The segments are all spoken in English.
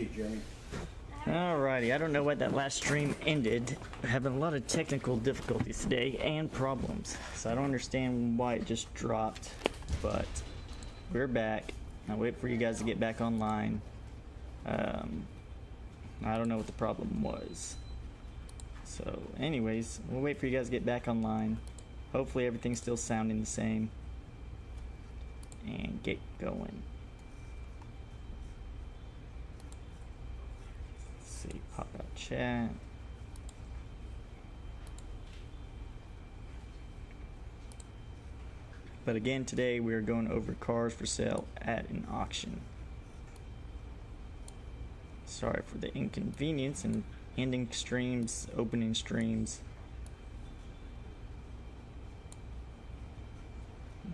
you, Jeremy. Alrighty, I don't know why that last stream ended. We're having a lot of technical difficulties today and problems. So I don't understand why it just dropped, but we're back. I'll wait for you guys to get back online. I don't know what the problem was. So anyways, we'll wait for you guys to get back online. Hopefully everything's still sounding the same. And get going. See, pop out chat. But again, today we are going over cars for sale at an auction. Sorry for the inconvenience and ending streams, opening streams.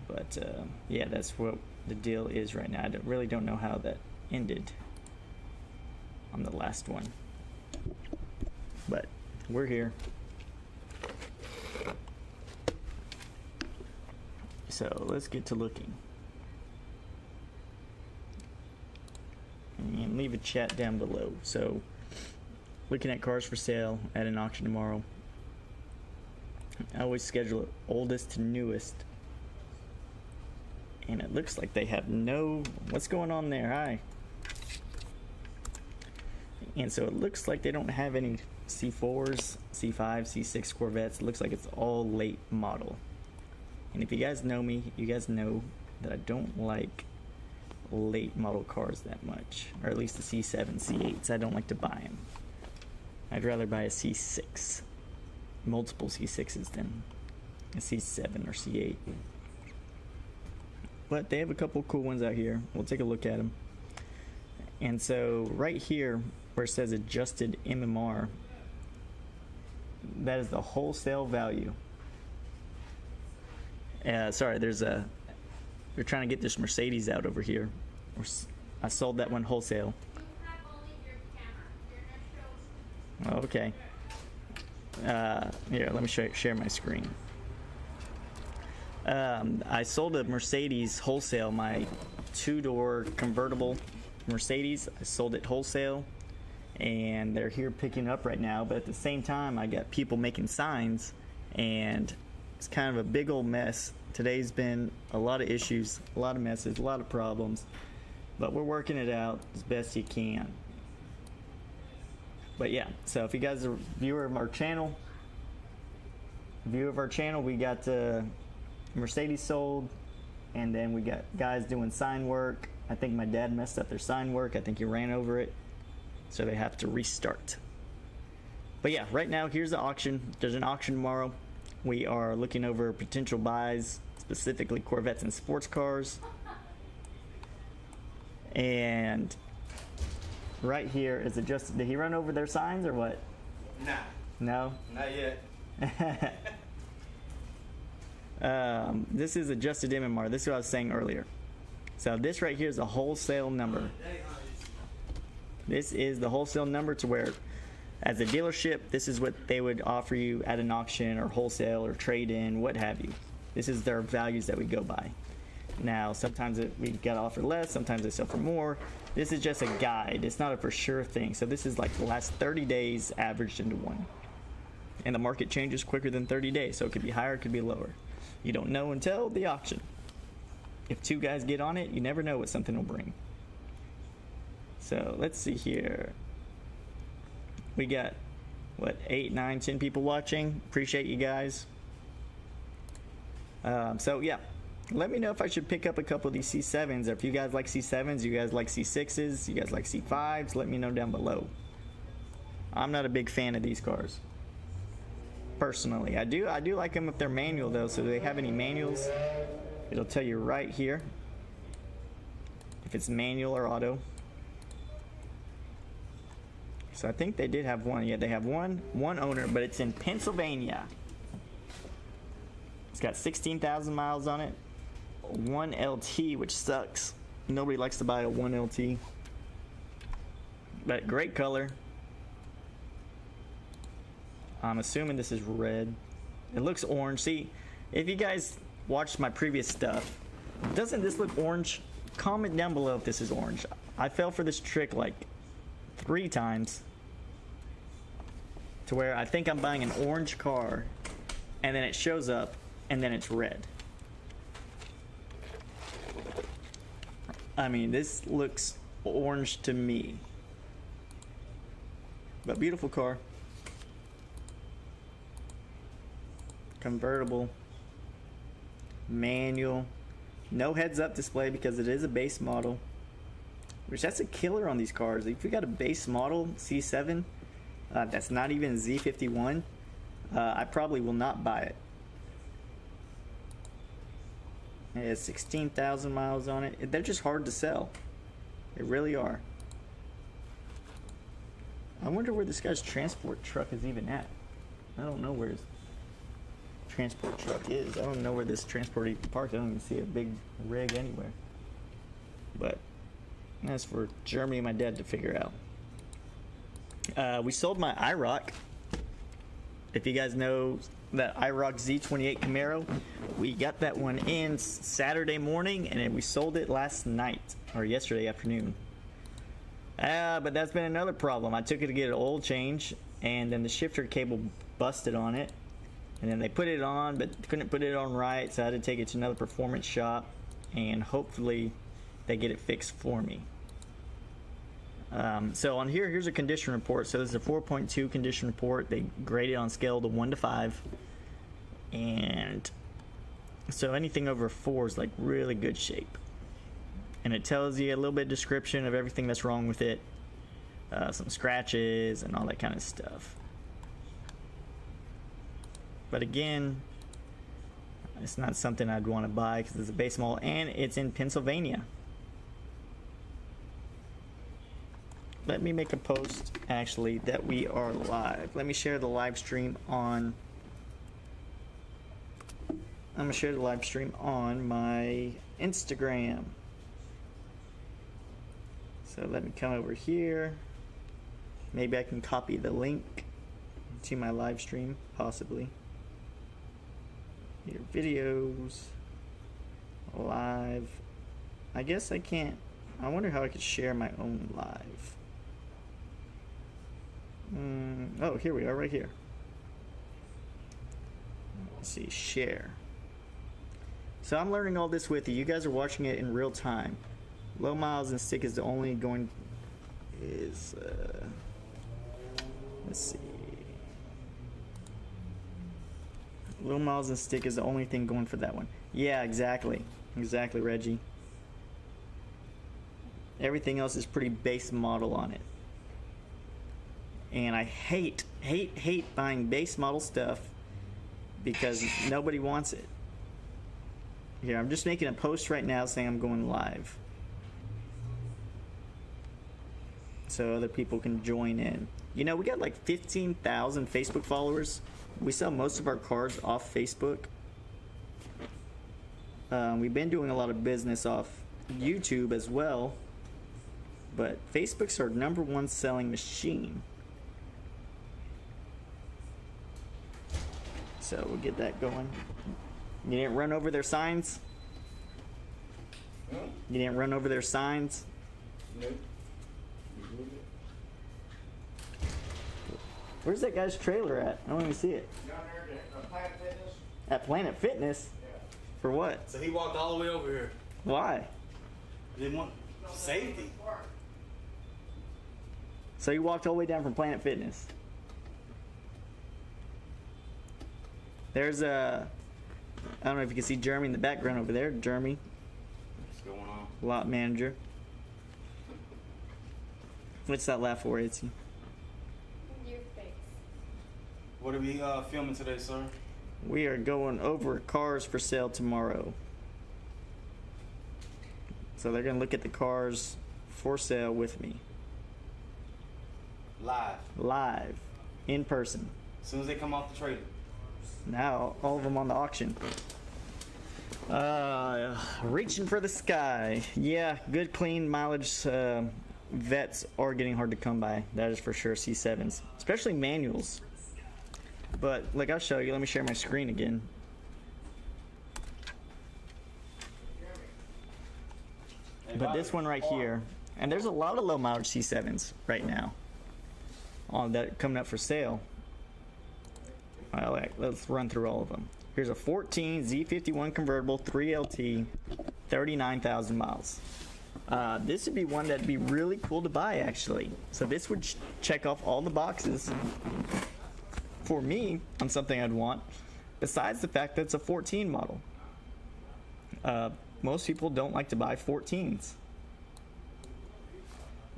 But yeah, that's what the deal is right now. I really don't know how that ended on the last one, but we're here. So let's get to looking, and leave a chat down below. So looking at cars for sale at an auction tomorrow. I always schedule it oldest to newest, and it looks like they have no, what's going on there? Hi. And so it looks like they don't have any C4s, C5, C6 Corvettes. It looks like it's all late model. And if you guys know me, you guys know that I don't like late model cars that much, or at least the C7, C8s. I don't like to buy them. I'd rather buy a C6, multiple C6s than a C7 or C8. But they have a couple cool ones out here. We'll take a look at them. And so right here where it says adjusted MMR, that is the wholesale value. Sorry, we're trying to get this Mercedes out over here. I sold that one wholesale. Okay. Here, let me share my screen. I sold a Mercedes wholesale, my two-door convertible Mercedes. I sold it wholesale, and they're here picking up right now. But at the same time, I got people making signs, and it's kind of a big old mess. Today's been a lot of issues, a lot of messes, a lot of problems, but we're working it out as best you can. But yeah, so if you guys are a viewer of our channel, we got Mercedes sold, and then we got guys doing sign work. I think my dad messed up their sign work. I think he ran over it, so they have to restart. But yeah, right now here's the auction. There's an auction tomorrow. We are looking over potential buys, specifically Corvettes and sports cars. And right here is adjusted. Did he run over their signs or what? Nah. No? Not yet. This is adjusted MMR. This is what I was saying earlier. So this right here is a wholesale number. This is the wholesale number, to where as a dealership, this is what they would offer you at an auction or wholesale or trade-in, what have you. This is their values that we go by. Now, sometimes we got to offer less, sometimes they sell for more. This is just a guide. It's not a for sure thing. So this is like the last 30 days averaged into one. And the market changes quicker than 30 days, so it could be higher, it could be lower. You don't know until the auction. If two guys get on it, you never know what something will bring. So let's see here. We got, what, 8, 9, 10 people watching. Appreciate you guys. So yeah, let me know if I should pick up a couple of these C7s, or if you guys like C7s, you guys like C6s, you guys like C5s, let me know down below. I'm not a big fan of these cars, personally. I do like them if they're manual though. So do they have any manuals? It'll tell you right here if it's manual or auto. So I think they did have one. Yeah, they have one owner, but it's in Pennsylvania. It's got 16,000 miles on it. 1 LT, which sucks. Nobody likes to buy a 1 LT. But great color. I'm assuming this is red. It looks orange. See, if you guys watched my previous stuff, doesn't this look orange? Comment down below if this is orange. I fell for this trick like 3 times to where I think I'm buying an orange car, and then it shows up, and then it's red. I mean, this looks orange to me. But beautiful car. Convertible. Manual. No heads-up display because it is a base model. Which, that's a killer on these cars. If you got a base model C7 that's not even a Z51, I probably will not buy it. It has 16,000 miles on it. They're just hard to sell. They really are. I wonder where this guy's transport truck is even at. I don't know where his transport truck is. I don't know where this transport even parked. I don't even see a big rig anywhere. But that's for Jeremy and my dad to figure out. We sold my IROC. If you guys know that IROC Z28 Camaro, we got that one in Saturday morning, and then we sold it last night or yesterday afternoon. But that's been another problem. I took it to get an oil change, and then the shifter cable busted on it, and then they put it on but couldn't put it on right, so I had to take it to another performance shop, and hopefully they get it fixed for me. So on here, here's a condition report. So this is a 4.2 condition report. They grade it on scale to 1 to 5, and so anything over 4 is like really good shape. And it tells you a little bit of description of everything that's wrong with it, some scratches and all that kind of stuff. But again, it's not something I'd want to buy because it's a base model and it's in Pennsylvania. Let me make a post actually that we are live. Let me share the live stream on. I'm gonna share the live stream on my Instagram. So let me come over here. Maybe I can copy the link to my live stream, possibly. Your videos, live. I guess I can't. I wonder how I could share my own live. Oh, here we are, right here. Let's see, share. So I'm learning all this with you. You guys are watching it in real time. Low miles and stick is the only going. Let's see. Low miles and stick is the only thing going for that one. Yeah, exactly. Exactly, Reggie. Everything else is pretty base model on it. And I hate buying base model stuff because nobody wants it. Here, I'm just making a post right now saying I'm going live, so other people can join in. You know, we got like 15,000 Facebook followers. We sell most of our cars off Facebook. We've been doing a lot of business off YouTube as well, but Facebook's our #1 selling machine. So we'll get that going. You didn't run over their signs? Huh? You didn't run over their signs? Nope. Where's that guy's trailer at? I don't even see it. Down there at Planet Fitness? At Planet Fitness? Yeah. For what? So he walked all the way over here. Why? Didn't want safety. So you walked all the way down from Planet Fitness. There's a, I don't know if you can see Jeremy in the background over there. Jeremy, What's going on? lot manager. What's that laugh for, Itzy? Your face. What are we filming today, sir? We are going over cars for sale tomorrow. So they're going to look at the cars for sale with me. Live. Live. In person. As soon as they come off the trailer. Now, all of them on the auction. Reaching for the sky. Yeah, good clean mileage vets are getting hard to come by. That is for sure. C7s. Especially manuals. But, like, I'll show you. Let me share my screen again. But this one right here, And there's a lot of low mileage C7s right now on that coming up for sale. All right, let's run through all of them. Here's a 14 Z51 convertible 3LT, 39,000 miles. This would be one that'd be really cool to buy, actually. So this would check off all the boxes for me on something I'd want, besides the fact that it's a 14 model. Most people don't like to buy 14s.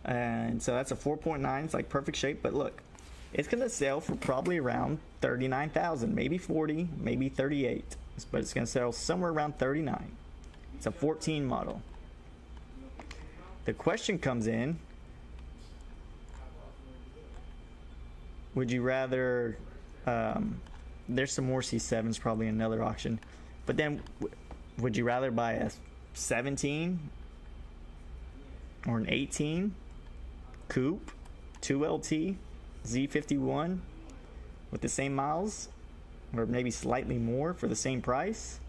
And so that's a 4.9. It's like perfect shape, but look, it's gonna sell for probably around 39,000, maybe 40, maybe 38, but it's gonna sell somewhere around 39. It's a 14 model. The question comes in, would you rather, there's some more C7s probably in another auction, but then would you rather buy a 17 or an 18 coupe 2LT Z51 with the same miles, or maybe slightly more for the same price?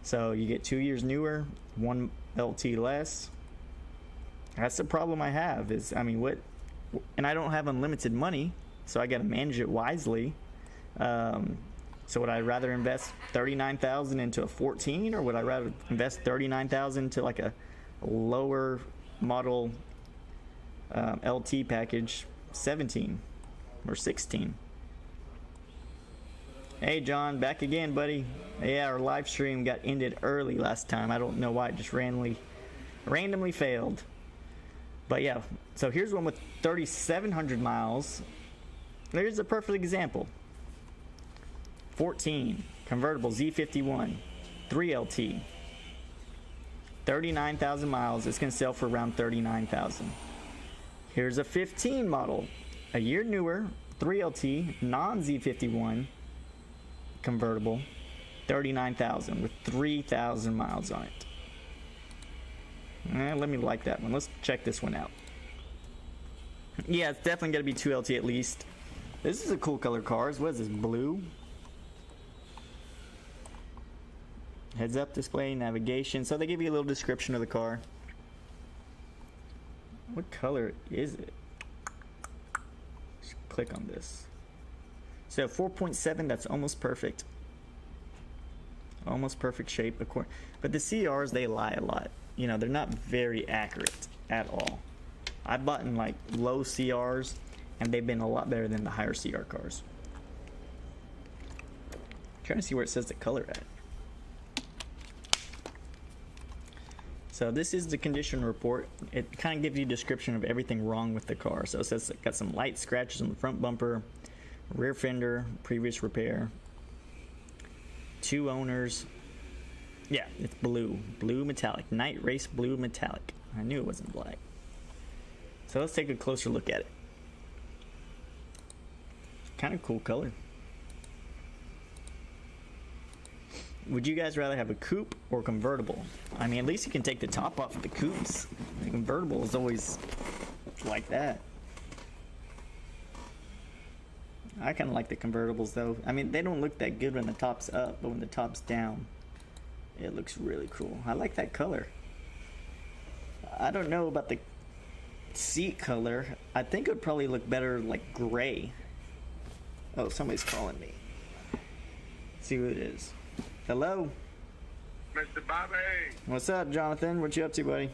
So you get 2 years newer, 1 LT less. That's the problem I have is, I mean, and I don't have unlimited money, so I got to manage it wisely. So would I rather invest $39,000 into a 14, or would I rather invest $39,000 to like a lower model LT package 17 or 16? Hey John, back again, buddy. Yeah, our live stream got ended early last time. I don't know why, it just randomly failed. But yeah, so here's one with 3,700 miles. There's a perfect example. 14 convertible Z51 3LT, 39,000 miles. It's gonna sell for around 39,000. Here's a 15 model, a year newer, 3LT non Z51 convertible, 39,000 with 3,000 miles on it. Let me like that one. Let's check this one out. Yeah, it's definitely gonna be 2LT at least. This is a cool color car. What is this, blue? Heads up display, navigation. So they give you a little description of the car. What color is it? Just click on this. So 4.7, that's almost perfect. Almost perfect shape. But the CRs, they lie a lot. You know, they're not very accurate at all. I bought in like low CRs, and they've been a lot better than the higher CR cars. I'm trying to see where it says the color at. So this is the condition report. It kind of gives you a description of everything wrong with the car. So it says it got some light scratches on the front bumper, rear fender, previous repair, 2 owners. Yeah, it's blue metallic, night race blue metallic. I knew it wasn't black. So let's take a closer look at it. Kind of cool color. Would you guys rather have a coupe or convertible? I mean, at least you can take the top off of the coupes. The convertible is always like that. I kind of like the convertibles though. I mean, they don't look that good when the top's up, but when the top's down, it looks really cool. I like that color. I don't know about the seat color. I think it would probably look better like gray. Oh, somebody's calling me. Let's see who it is. Hello? Mr. Bobby. What's up, Jonathan? What you up to, buddy?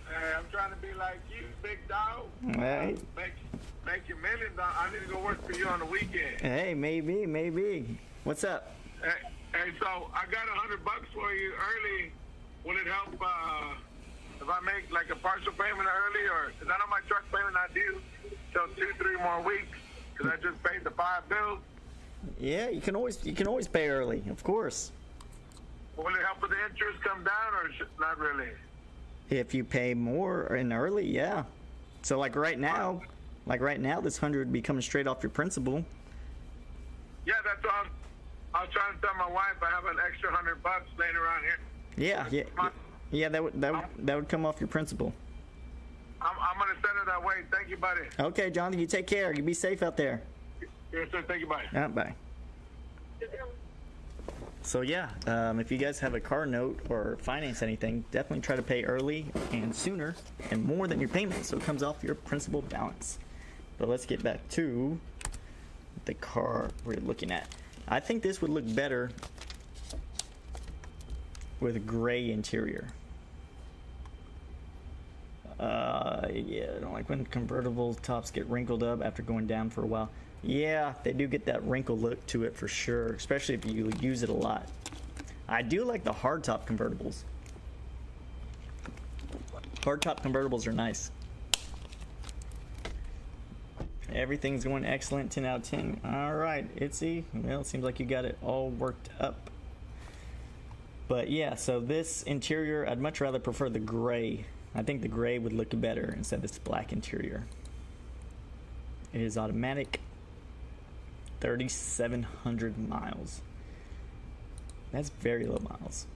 Hey, I'm trying to be like you, big dog. Hey. Make your millions. I need to go work for you on the weekend. Hey, maybe. What's up? Hey, so I got $100 for you early. Will it help if I make like a partial payment early, or is that on my truck payment I do till 2-3 more weeks? Because I just paid the 5 bills. Yeah, you can always pay early, of course. Will it help with the interest come down, or not really? If you pay more in early, yeah. So like right now, this 100 would be coming straight off your principal. Yeah, that's what I was trying to tell my wife. I have an extra $100 laying around here. Yeah. That would come off your principal. I'm gonna send it that way. Thank you, buddy. Okay, Jonathan, you take care. You be safe out there. Yes, sir. Thank you, buddy. Bye. So yeah, if you guys have a car note or finance anything, definitely try to pay early and sooner and more than your payment, so it comes off your principal balance. But let's get back to the car we're looking at. I think this would look better with a gray interior. Yeah, I don't like when convertible tops get wrinkled up after going down for a while. Yeah, they do get that wrinkle look to it for sure, especially if you use it a lot. I do like the hardtop convertibles. Hardtop convertibles are nice. Everything's going excellent, 10 out of 10. All right, Itzy. Well, it seems like you got it all worked up. But yeah, so this interior, I'd much rather prefer the gray. I think the gray would look better instead of this black interior. It is automatic, 3,700 miles. That's very low miles.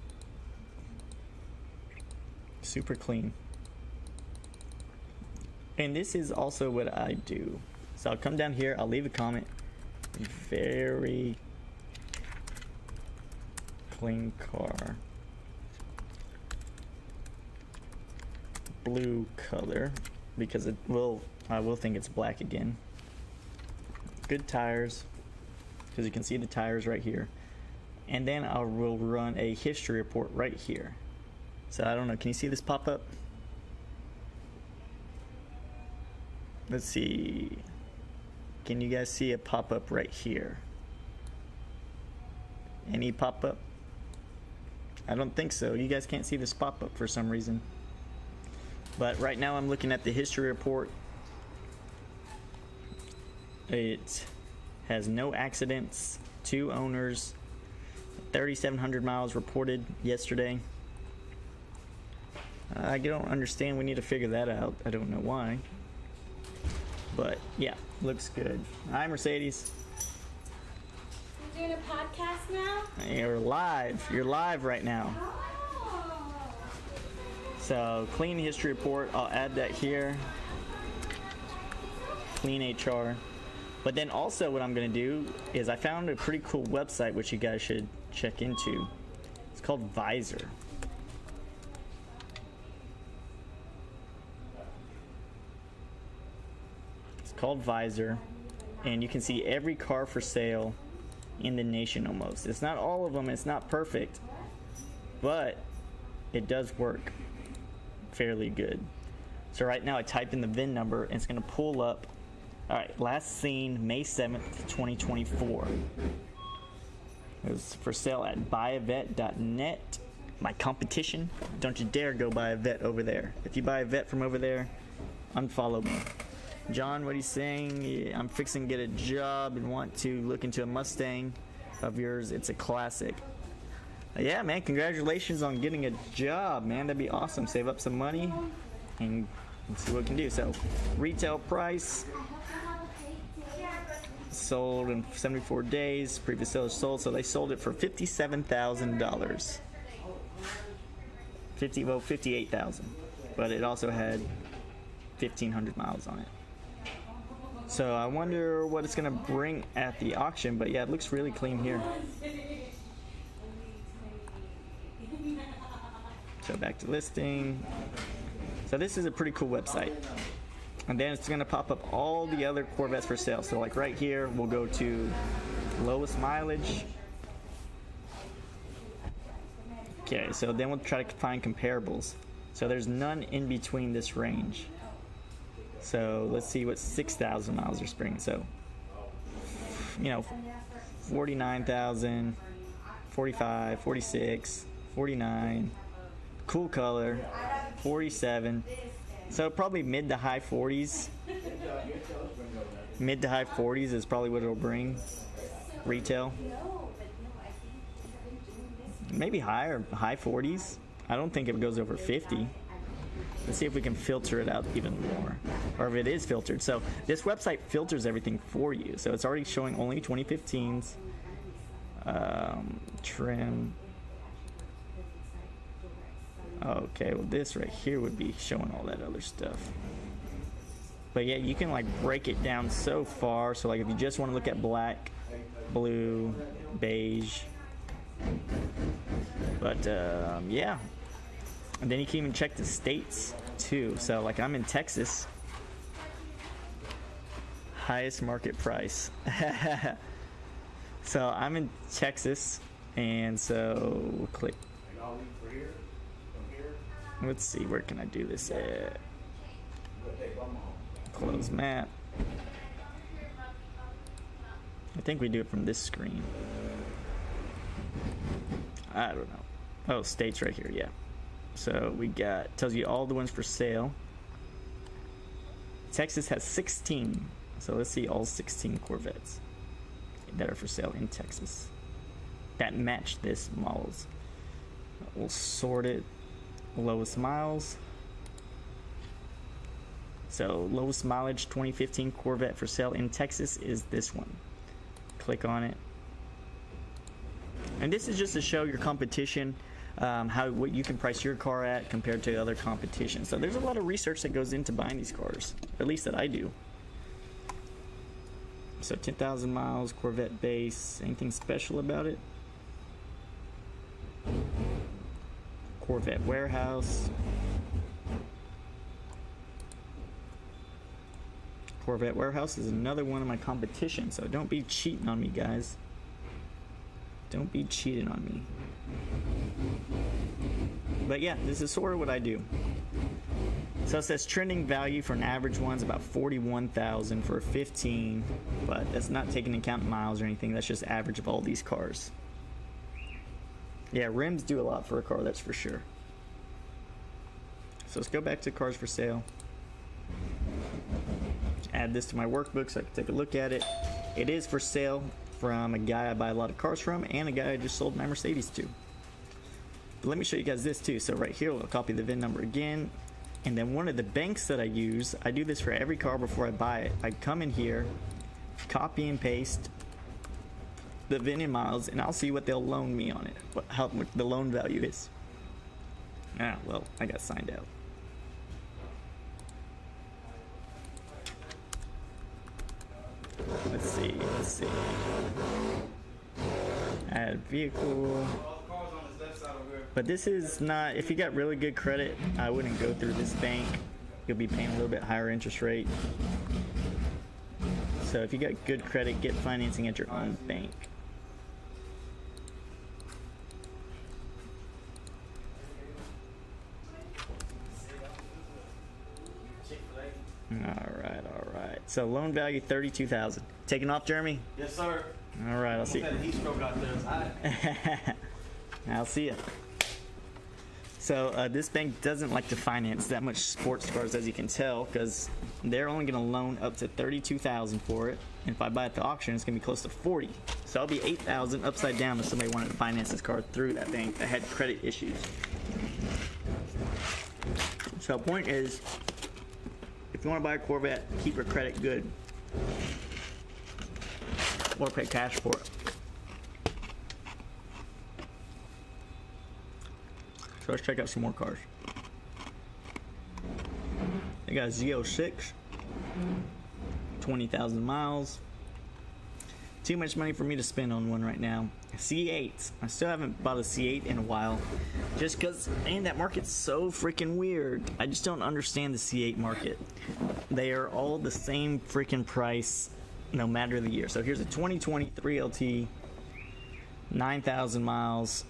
Super clean. And this is also what I do. So I'll come down here, I'll leave a comment. Very clean car. Blue color, because I will think it's black again. Good tires, because you can see the tires right here. And then I will run a history report right here. So I don't know, can you see this pop up? Let's see. Can you guys see a pop up right here? Any pop up? I don't think so. You guys can't see this pop up for some reason. But right now I'm looking at the history report. It has no accidents, 2 owners, 3,700 miles reported yesterday. I don't understand. We need to figure that out. I don't know why. But yeah, looks good. Hi, Mercedes. You're doing a podcast now? You're live. You're live right now. So, clean history report. I'll add that here. Clean HR. But then also what I'm going to do is I found a pretty cool website which you guys should check into. It's called Visor. It's called Visor, and you can see every car for sale in the nation almost. It's not all of them, it's not perfect, but it does work fairly good. So right now I type in the VIN number and it's going to pull up. All right, last seen May 7th, 2024. It was for sale at buyavet.net. My competition. Don't you dare go buy a vet over there. If you buy a vet from over there, unfollow me. John, what are you saying? Yeah, I'm fixing to get a job and want to look into a Mustang of yours. It's a classic. Yeah, man, congratulations on getting a job, man. That'd be awesome. Save up some money and see what we can do. So, retail price. Sold in 74 days. Previous seller sold, so they sold it for $57,000. 58,000. But it also had 1,500 miles on it. So I wonder what it's gonna bring at the auction. But yeah, it looks really clean here. So back to listing. So this is a pretty cool website. And then it's going to pop up all the other Corvettes for sale. So like right here, we'll go to lowest mileage. Okay, so then we'll try to find comparables. So there's none in between this range. So let's see what 6,000 miles are spring. So, 49,000, 45, 46, 49. Cool color, 47. So probably mid to high 40s. Mid to high 40s is probably what it'll bring. Retail. Maybe higher, high 40s. I don't think it goes over 50. Let's see if we can filter it out even more. Or if it is filtered. So this website filters everything for you. So it's already showing only 2015s. Trim. Okay, well this right here would be showing all that other stuff. But yeah, you can like break it down so far. So like if you just want to look at black, blue, beige, But yeah, and then you can even check the states too. So like I'm in Texas, highest market price. So I'm in Texas, and so we'll click. And all these for here, from here, Let's see, where can I do this at? we'll take one more. Close map. I think we do it from this screen. I don't know. Oh, states right here, yeah. So we got, tells you all the ones for sale. Texas has 16. So let's see all 16 Corvettes that are for sale in Texas that match this models. We'll sort it. Lowest miles. So lowest mileage 2015 Corvette for sale in Texas is this one. Click on it. And this is just to show your competition, what you can price your car at compared to other competition. So there's a lot of research that goes into buying these cars, at least that I do. So 10,000 miles, Corvette base. Anything special about it? Corvette warehouse. Corvette warehouse is another one of my competition, so don't be cheating on me, guys. Don't be cheating on me. But yeah, this is sort of what I do. So it says trending value for an average one's about 41,000 for a 15, but that's not taking into account miles or anything. That's just average of all these cars. Yeah, rims do a lot for a car, that's for sure. So let's go back to cars for sale. Add this to my workbook so I can take a look at it. It is for sale from a guy I buy a lot of cars from and a guy I just sold my Mercedes to. But let me show you guys this too. So right here, I'll copy the VIN number again. And then one of the banks that I use, I do this for every car before I buy it. I come in here, copy and paste the VIN and miles, and I'll see what they'll loan me on it, what the loan value is. Ah, well, I got signed out. Let's see. Add vehicle. But this is not, if you got really good credit, I wouldn't go through this bank. You'll be paying a little bit higher interest rate. So if you got good credit, get financing at your own bank. All right. So loan value 32,000. Taking off, Jeremy? Yes, sir. All right, I'll see. That heat stroke out there is hot. I'll see you. So this bank doesn't like to finance that much sports cars, as you can tell, because they're only going to loan up to 32,000 for it. And if I buy it at the auction, it's going to be close to 40. So I'll be 8,000 upside down if somebody wanted to finance this car through that bank that had credit issues. So the point is, if you want to buy a Corvette, keep your credit good, or pay cash for it. So let's check out some more cars. They got a Z06, 20,000 miles. Too much money for me to spend on one right now. C8s. I still haven't bought a C8 in a while. Just because, man, that market's so freaking weird. I just don't understand the C8 market. They are all the same freaking price no matter the year. So here's a 2023 LT, 9,000 miles.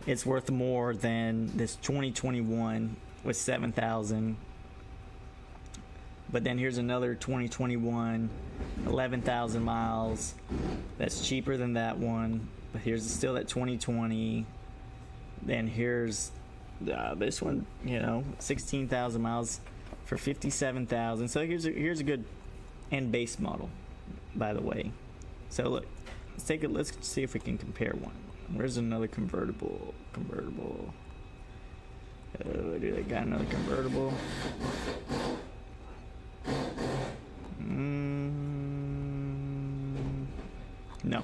It's worth more than this 2021 with 7,000. But then here's another 2021, 11,000 miles. That's cheaper than that one. But here's still that 2020. Then here's this one, 16,000 miles for 57,000. So here's a good and base model, by the way. So look, let's see if we can compare one. Where's another convertible? Do they got another convertible? No.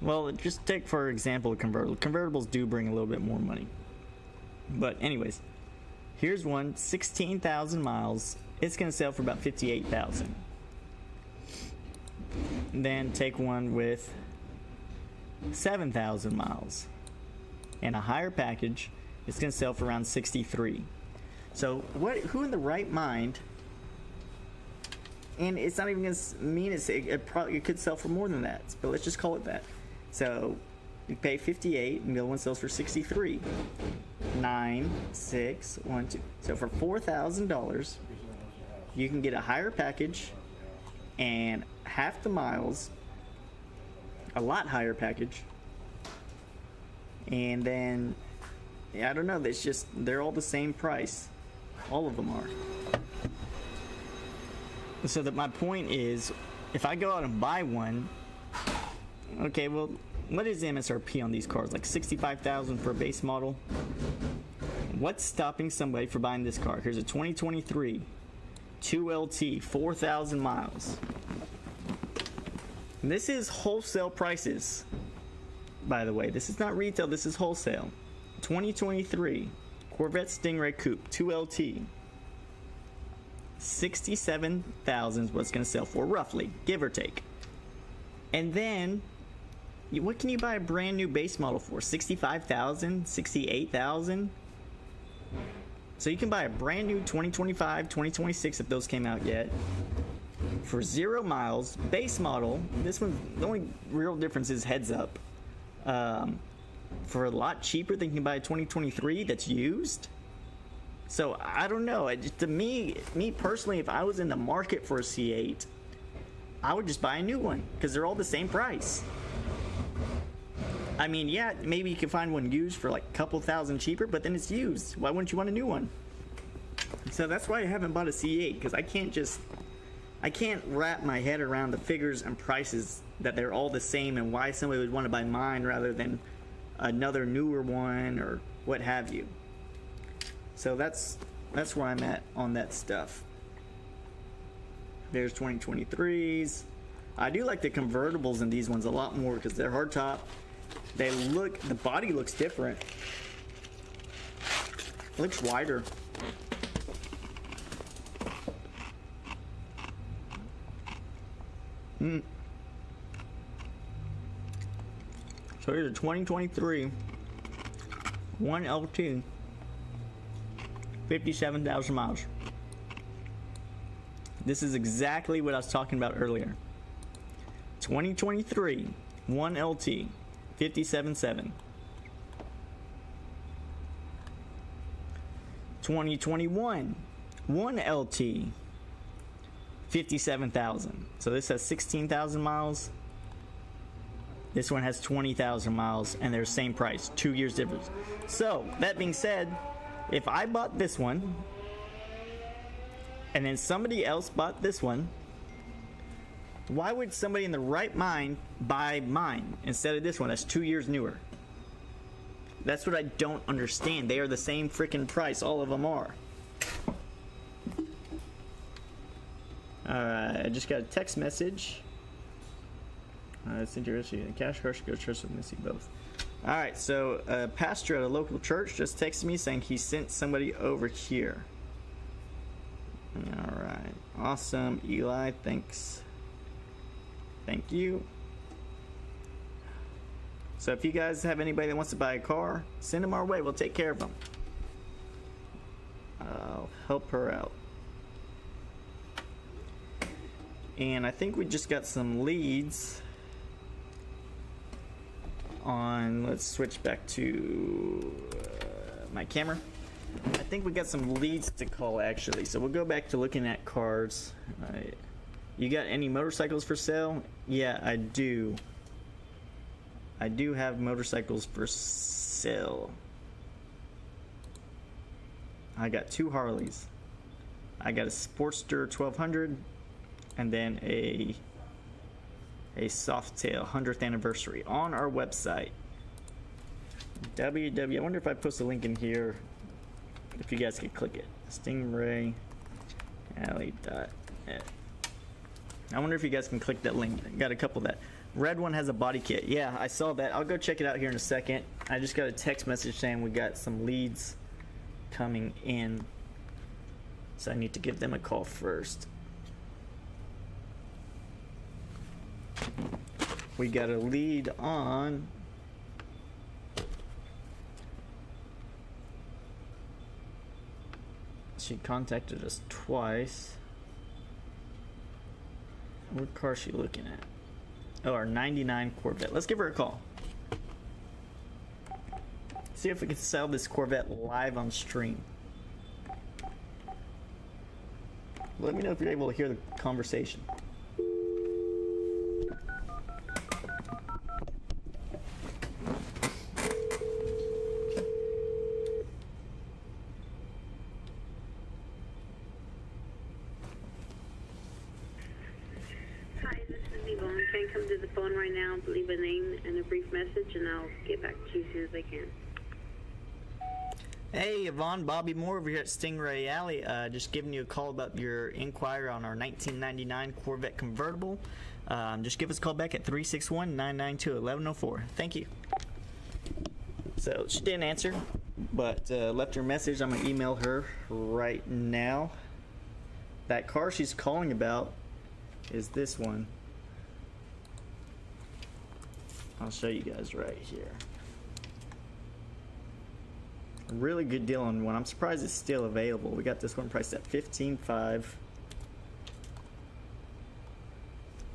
Well, just take for example a convertible. Convertibles do bring a little bit more money. But anyways, here's one, 16,000 miles. It's gonna sell for about 58,000. Then take one with 7,000 miles. and a higher package, it's going to sell for around 63. So who in the right mind, and it's not even going to mean it could sell for more than that, but let's just call it that. So you pay 58 and the other one sells for 63. 9, 6, 1, 2. So for $4,000, you can get a higher package and half the miles, a lot higher package, and then I don't know, it's just they're all the same price. All of them are. So that my point is, if I go out and buy one, okay, well, what is the MSRP on these cars? Like $65,000 for a base model? What's stopping somebody from buying this car? Here's a 2023 2LT, 4,000 miles. This is wholesale prices, by the way. This is not retail, this is wholesale. 2023 Corvette Stingray Coupe 2LT. 67,000 is what it's going to sell for, roughly, give or take. And then, what can you buy a brand new base model for? 65,000, 68,000. So you can buy a brand new 2025, 2026 if those came out yet, for 0 miles, base model. This one, the only real difference is heads up. For a lot cheaper than you can buy a 2023 that's used. So I don't know. To me personally, if I was in the market for a C8, I would just buy a new one because they're all the same price. I mean, yeah, maybe you can find one used for like a couple thousand cheaper, but then it's used. Why wouldn't you want a new one? So that's why I haven't bought a C8, because I can't wrap my head around the figures and prices that they're all the same and why somebody would want to buy mine rather than another newer one or what have you. So that's where I'm at on that stuff. There's 2023s. I do like the convertibles in these ones a lot more because they're hardtop. The body looks different. It looks wider. So here's a 2023 1LT, 57,000 miles. This is exactly what I was talking about earlier. 2023 1LT, 57.7. 2021 1LT, 57,000. So this has 16,000 miles. This one has 20,000 miles, and they're same price, 2 years difference. So that being said, if I bought this one, and then somebody else bought this one, why would somebody in the right mind buy mine instead of this one that's 2 years newer? That's what I don't understand. They are the same freaking price. All of them are. Alright, I just got a text message. Send your issue. Cash card should go to church with Missy both. Alright, so a pastor at a local church just texted me saying he sent somebody over here. Alright, awesome. Eli, thanks. Thank you. So if you guys have anybody that wants to buy a car, send them our way. We'll take care of them. I'll help her out. And I think we just got some leads on, let's switch back to my camera. I think we got some leads to call actually. So we'll go back to looking at cars. You got any motorcycles for sale? Yeah, I do. I do have motorcycles for sale. I got 2 Harleys. I got a Sportster 1200 and then a Softail 100th anniversary on our website. I wonder if I post a link in here if you guys could click it. stingrayalley.net. I wonder if you guys can click that link. I got a couple of that. Red one has a body kit. Yeah, I saw that. I'll go check it out here in a second. I just got a text message saying we got some leads coming in. So I need to give them a call first. We got a lead on She contacted us twice. What car is she looking at? Oh, our 99 Corvette. Let's give her a call. See if we can sell this Corvette live on stream. Let me know if you're able to hear the conversation. Hi, this is Yvonne. Can I come to the phone right now, leave a name and a brief message, and I'll get back to you as soon as I can. Hey Yvonne, Bobby Moore over here at Stingray Alley. Just giving you a call about your inquiry on our 1999 Corvette convertible. Just give us a call back at 361-992-1104. Thank you. So she didn't answer, but left her message. I'm gonna email her right now. That car she's calling about is this one. I'll show you guys right here. A really good deal on one. I'm surprised it's still available. We got this one priced at $15,500.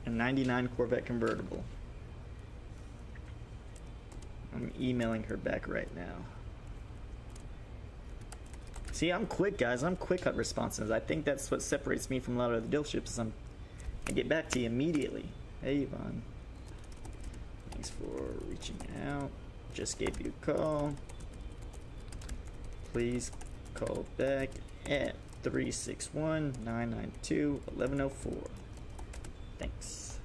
A 99 Corvette convertible. I'm emailing her back right now. See, I'm quick, guys. I'm quick at responses. I think that's what separates me from a lot of the dealerships. Is I get back to you immediately. Hey, Yvonne. Thanks for reaching out. Just gave you a call. Please call back at 361-992-1104. Thanks.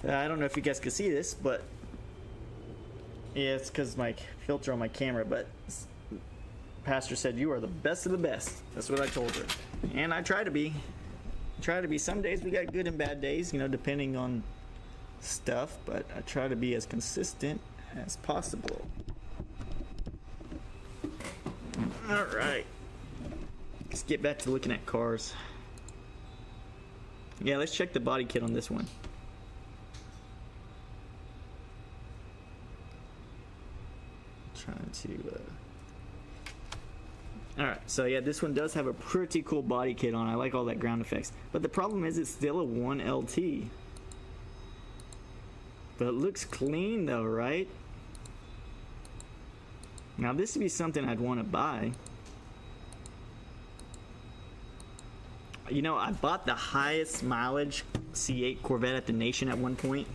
I don't know if you guys can see this, but yeah, it's because my filter on my camera, but Pastor said you are the best of the best. That's what I told her. And I try to be. Some days we got good and bad days, you know, depending on stuff, but I try to be as consistent as possible. All right, let's get back to looking at cars. Yeah, let's check the body kit on this one. Trying to all right, so yeah, this one does have a pretty cool body kit on. I like all that ground effects, but the problem is it's still a 1LT. But it looks clean though, right? Now this would be something I'd want to buy. You know, I bought the highest mileage C8 Corvette at the nation at one point.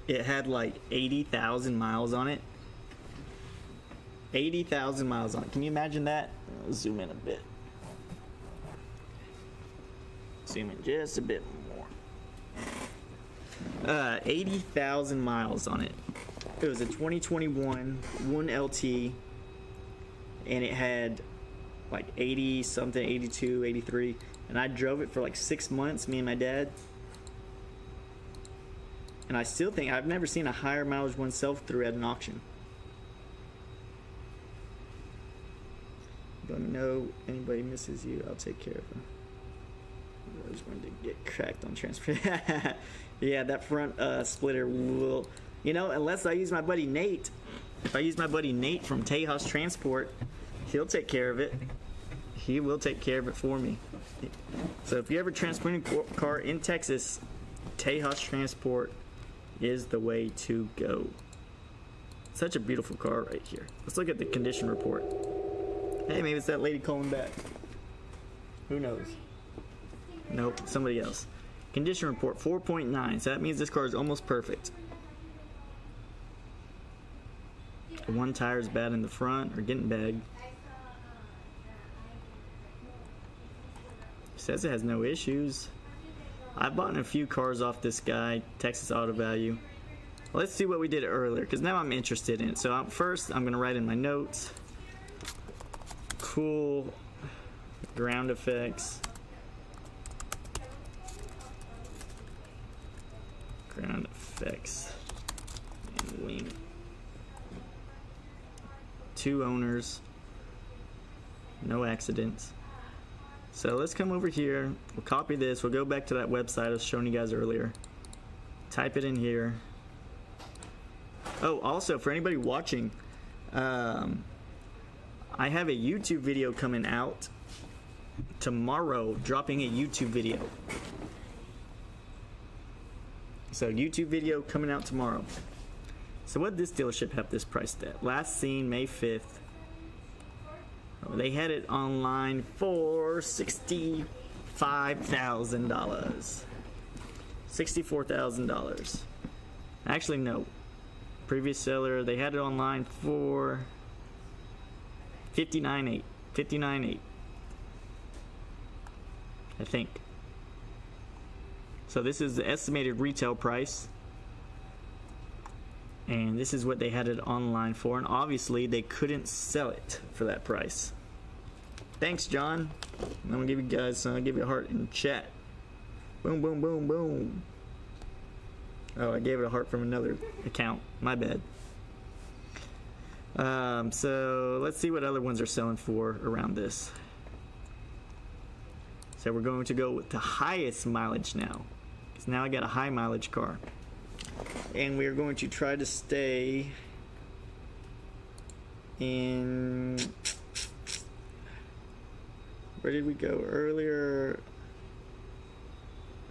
It had like 80,000 miles on it. 80,000 miles on it. Can you imagine that? I'll zoom in a bit. Zoom in just a bit more. 80,000 miles on it. It was a 2021 1LT, and it had like 80 something, 82, 83, and I drove it for like 6 months, me and my dad. And I still think I've never seen a higher mileage one sell-through at an auction. Don't know anybody misses you. I'll take care of them. I was going to get cracked on transport. Yeah, that front splitter will, you know, unless I use my buddy Nate. If I use my buddy Nate from Tejas Transport, he'll take care of it. He will take care of it for me. So if you're ever transporting a car in Texas, Tejas Transport is the way to go. Such a beautiful car right here. Let's look at the condition report. Hey, maybe it's that lady calling back. Who knows? Nope, somebody else. Condition report 4.9, so that means this car is almost perfect. One tire is bad in the front, or getting bagged. Says it has no issues. I've bought a few cars off this guy, Texas Auto Value. Let's see what we did earlier, because now I'm interested in it. So first, I'm going to write in my notes. Cool ground effects. Ground effects and wing. 2 owners. No accidents. So let's come over here. We'll copy this. We'll go back to that website I was showing you guys earlier. Type it in here. Oh, also for anybody watching, I have a YouTube video coming out tomorrow, dropping a YouTube video. So YouTube video coming out tomorrow. So what did this dealership have this priced at? Last seen May 5th. Oh, they had it online for $65,000. $64,000. Actually, no. Previous seller, they had it online for $59,800. $59,800. I think. So this is the estimated retail price. And this is what they had it online for. And obviously, they couldn't sell it for that price. Thanks, John. I'm going to give you guys, I'll give you a heart in chat. Boom, boom, boom, boom. Oh, I gave it a heart from another account. My bad. So let's see what other ones are selling for around this. So we're going to go with the highest mileage now. Because now I got a high mileage car. And we're going to try to stay in... Where did we go earlier?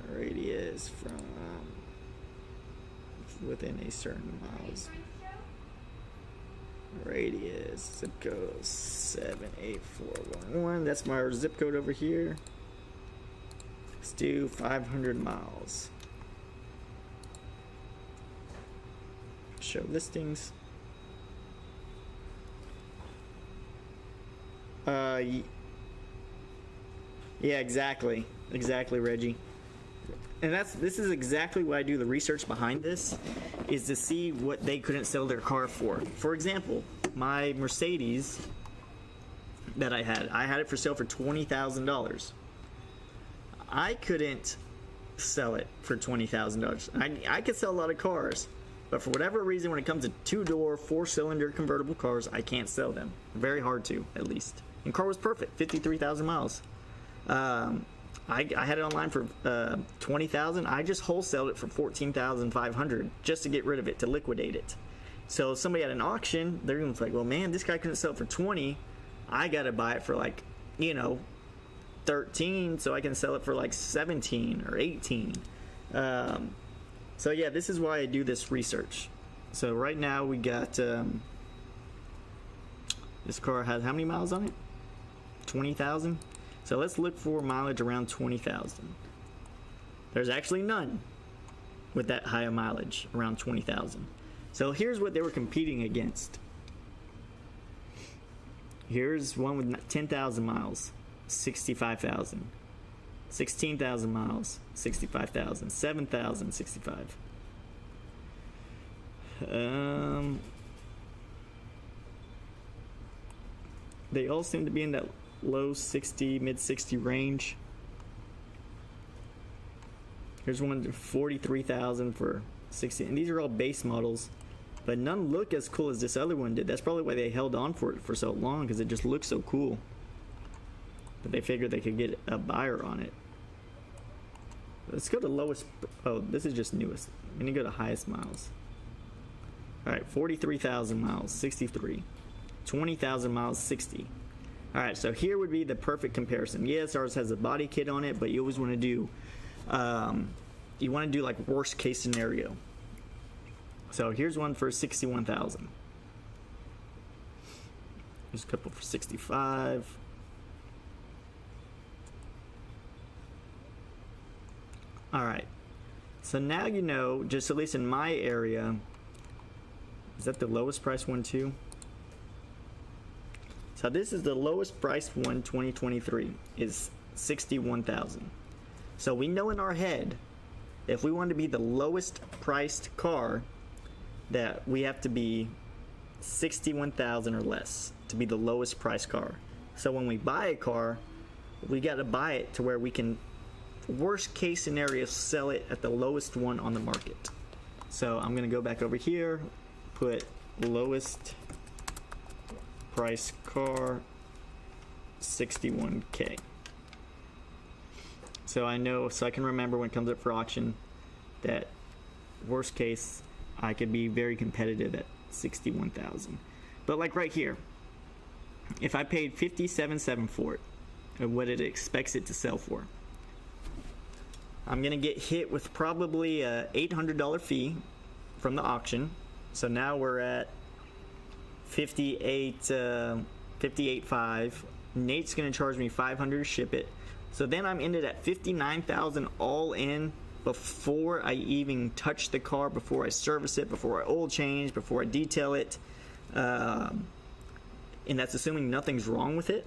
Radius from within a certain miles. Radius, zip code 78411. That's my zip code over here. Let's do 500 miles. Show listings. Yeah, exactly, Reggie. And this is exactly why I do the research behind this, is to see what they couldn't sell their car for. For example, my Mercedes that I had it for sale for $20,000. I couldn't sell it for $20,000. I could sell a lot of cars, but for whatever reason, when it comes to two-door, four-cylinder convertible cars, I can't sell them. Very hard to, at least. And car was perfect, 53,000 miles. I had it online for $20,000. I just wholesaled it for $14,500 just to get rid of it, to liquidate it. So if somebody at an auction, they're gonna be like, well, man, this guy couldn't sell it for 20. I gotta buy it for like, 13, so I can sell it for like 17 or 18. So yeah, this is why I do this research. So right now we got this car has how many miles on it? 20,000. So let's look for mileage around 20,000. There's actually none with that high a mileage, around 20,000. So here's what they were competing against. Here's one with 10,000 miles, 65,000. 16,000 miles, 65,000. 7,000, 65. They all seem to be in that low 60, mid 60 range. Here's one 43,000 for 60, and these are all base models, but none look as cool as this other one did. That's probably why they held on for it for so long, because it just looks so cool. But they figured they could get a buyer on it. Let's go to lowest. Oh, this is just newest. I'm gonna go to highest miles. All right, 43,000 miles, 63. 20,000 miles, 60. All right, so here would be the perfect comparison. Yes, ours has a body kit on it, but you always want to do, like worst case scenario. So here's one for 61,000. There's a couple for 65. All right, so now you know, just at least in my area, is that the lowest price one too? So this is the lowest priced one, 2023, is 61,000. So we know in our head, if we want to be the lowest priced car, that we have to be 61,000 or less to be the lowest priced car. So when we buy a car, we got to buy it to where we can, worst case scenario, sell it at the lowest one on the market. So I'm going to go back over here, put lowest price car, 61K. So I know, so I can remember when it comes up for auction that worst case I could be very competitive at 61,000. But like right here, if I paid 57.7 for it, and what it expects it to sell for, I'm gonna get hit with probably a $800 fee from the auction. So now we're at 58.5. Nate's gonna charge me $500 to ship it. So then I'm ended at 59,000 all in before I even touch the car, before I service it, before I oil change, before I detail it. And that's assuming nothing's wrong with it.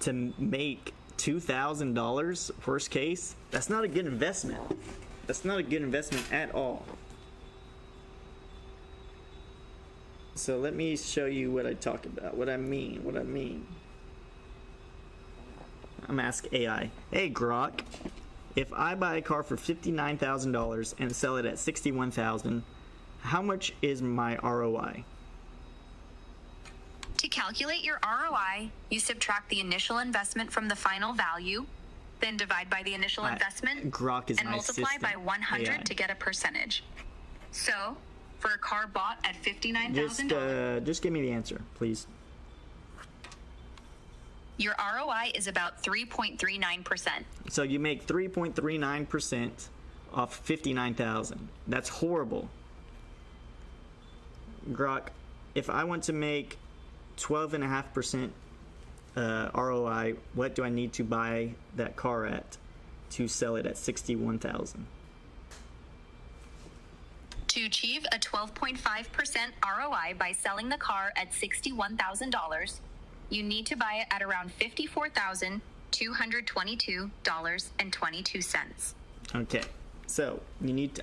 To make $2,000 worst case, that's not a good investment. That's not a good investment at all. So let me show you what I talk about, what I mean. I'm gonna ask AI. Hey Grok, if I buy a car for $59,000 and sell it at $61,000, how much is my ROI? To calculate your ROI, you subtract the initial investment from the final value, then divide by the initial investment, Grok is and my multiply by assistant, 100 AI. to get a percentage. So, for a car bought at $59,000, Just give me the answer, please. your ROI is about 3.39%. So you make 3.39% off 59,000. That's horrible. Grok, if I want to make 12.5% ROI, what do I need to buy that car at to sell it at 61,000? To achieve a 12.5% ROI by selling the car at $61,000, you need to buy it at around $54,222.22. Okay, so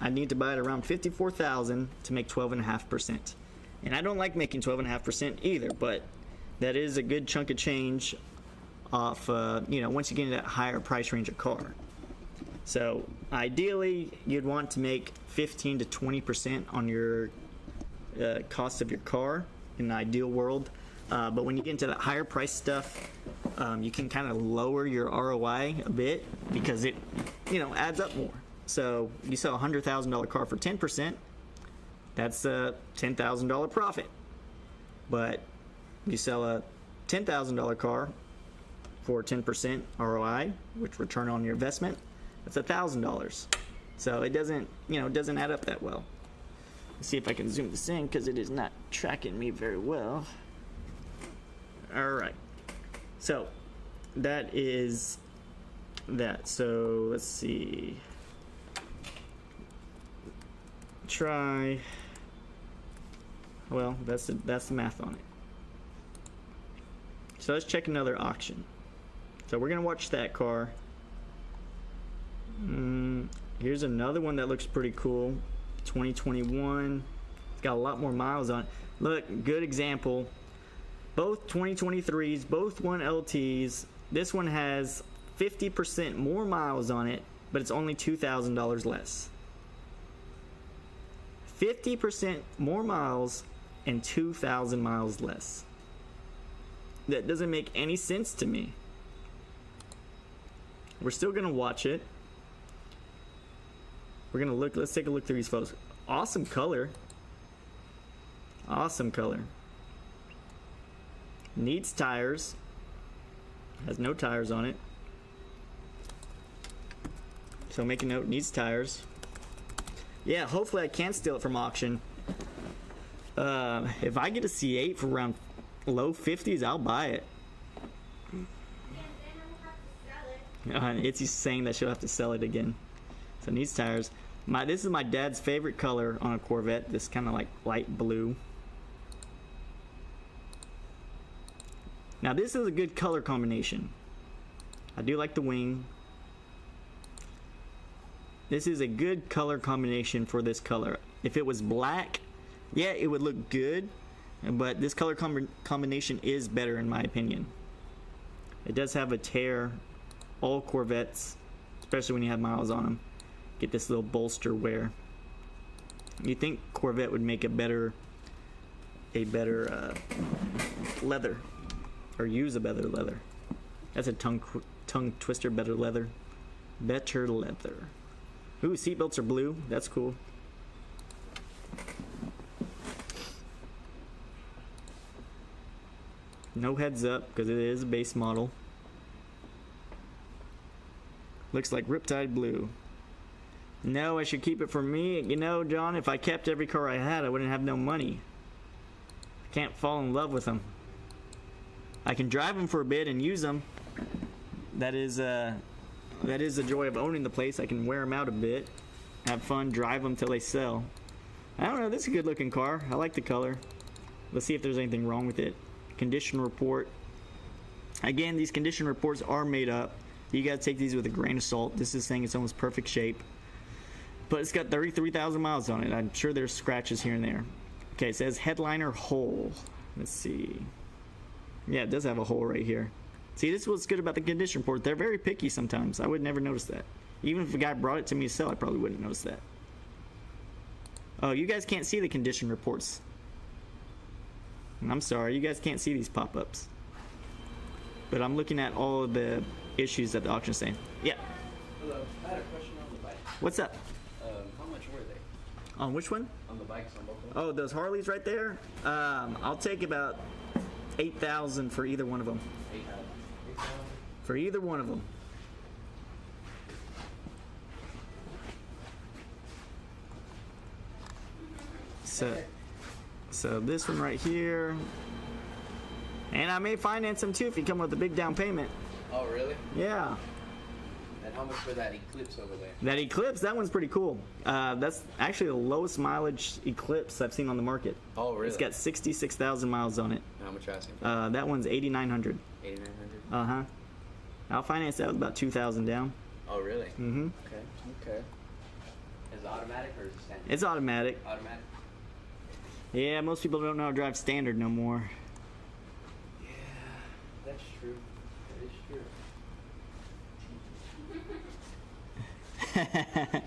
I need to buy it around 54,000 to make 12.5%. And I don't like making 12.5% either, but that is a good chunk of change off, once you get into that higher price range of car. So ideally, you'd want to make 15 to 20% on your cost of your car in the ideal world. But when you get into that higher price stuff, you can kind of lower your ROI a bit because it, adds up more. So you sell a $100,000 car for 10%, that's a $10,000 profit. But you sell a $10,000 car for 10% ROI, which return on your investment, that's $1,000. So it doesn't add up that well. Let's see if I can zoom this in because it is not tracking me very well. All right. So that is that. So let's see. Try. Well, that's the math on it. So let's check another auction. So we're gonna watch that car. Here's another one that looks pretty cool. 2021. It's got a lot more miles on it. Look, good example. Both 2023s, both 1LTs. This one has 50% more miles on it, but it's only $2,000 less. 50% more miles and 2,000 miles less. That doesn't make any sense to me. We're still gonna watch it. We're gonna look, let's take a look through these photos. Awesome color. Awesome color. Needs tires. Has no tires on it. So make a note, needs tires. Yeah, hopefully I can steal it from auction. If I get a C8 for around low 50s, I'll buy it. Yeah, then I'll have to sell it. It's saying that she'll have to sell it again. So needs tires. This is my dad's favorite color on a Corvette. This kind of like light blue. Now this is a good color combination. I do like the wing. This is a good color combination for this color. If it was black, yeah, it would look good, but this color combination is better in my opinion. It does have a tear. All Corvettes, especially when you have miles on them, get this little bolster wear. You think Corvette would make a better leather, or use a better leather. That's a tongue twister. Better leather. Better leather. Ooh, seatbelts are blue. That's cool. No heads up because it is a base model. Looks like Riptide Blue. No, I should keep it for me. You know, John, if I kept every car I had, I wouldn't have no money. I can't fall in love with them. I can drive them for a bit and use them. That is the joy of owning the place. I can wear them out a bit, have fun, drive them till they sell. I don't know, this is a good looking car. I like the color. Let's see if there's anything wrong with it. Condition report. Again, these condition reports are made up. You gotta take these with a grain of salt. This is saying it's almost perfect shape. But it's got 33,000 miles on it. I'm sure there's scratches here and there. Okay, it says headliner hole. Let's see. Yeah, it does have a hole right here. See, this is what's good about the condition report. They're very picky sometimes. I would never notice that. Even if a guy brought it to me to sell, I probably wouldn't notice that. Oh, you guys can't see the condition reports. I'm sorry, you guys can't see these pop-ups. But I'm looking at all of the issues that the auction is saying. Yeah. Hello, I had a question on the bike. What's up? How much were they? On which one? On the bikes on both of them? Oh, those Harleys right there? I'll take about 8,000 for either one of them. 8,000. For either one of them. So this one right here. And I may finance them too if you come with a big down payment. Oh, really? Yeah. And how much for that Eclipse over there? That Eclipse, that one's pretty cool. That's actually the lowest mileage Eclipse I've seen on the market. Oh, really? It's got 66,000 miles on it. How much asking? That one's 8,900. 8,900? Uh-huh. I'll finance that with about 2,000 down. Oh, really? Mm-hmm. Okay. Is it automatic or is it standard? It's automatic. Automatic? Yeah, most people don't know how to drive standard no more. Yeah, that's true. That is true.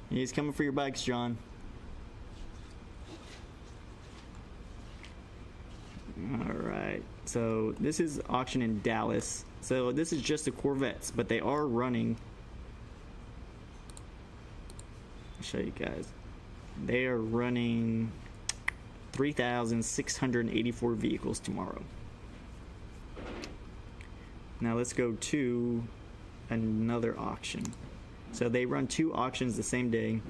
He's coming for your bikes, John. Alright, so this is auction in Dallas. So this is just the Corvettes, but they are running. I'll show you guys. They are running 3,684 vehicles tomorrow. Now let's go to another auction. So they run 2 auctions the same day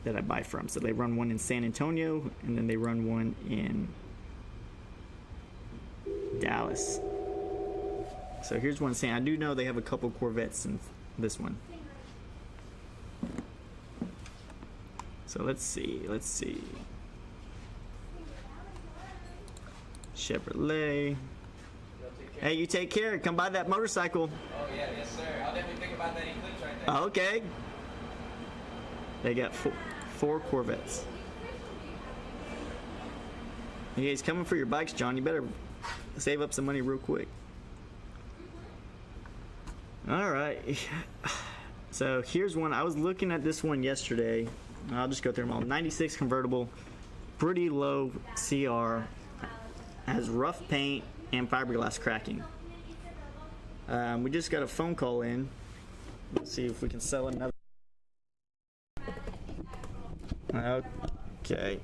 that I buy from. So they run one in San Antonio and then they run one in Dallas. So here's one saying, I do know they have a couple Corvettes in this one. So let's see. Chevrolet. Hey, you take care. Come buy that motorcycle. Oh, yeah, yes, sir. I'll definitely think about that Eclipse right there. Okay. They got 4 Corvettes. Yeah, he's coming for your bikes, John. You better save up some money real quick. All right. So here's one. I was looking at this one yesterday. I'll just go through them all. 96 convertible, pretty low CR, has rough paint and fiberglass cracking. We just got a phone call in. Let's see if we can sell another. Okay.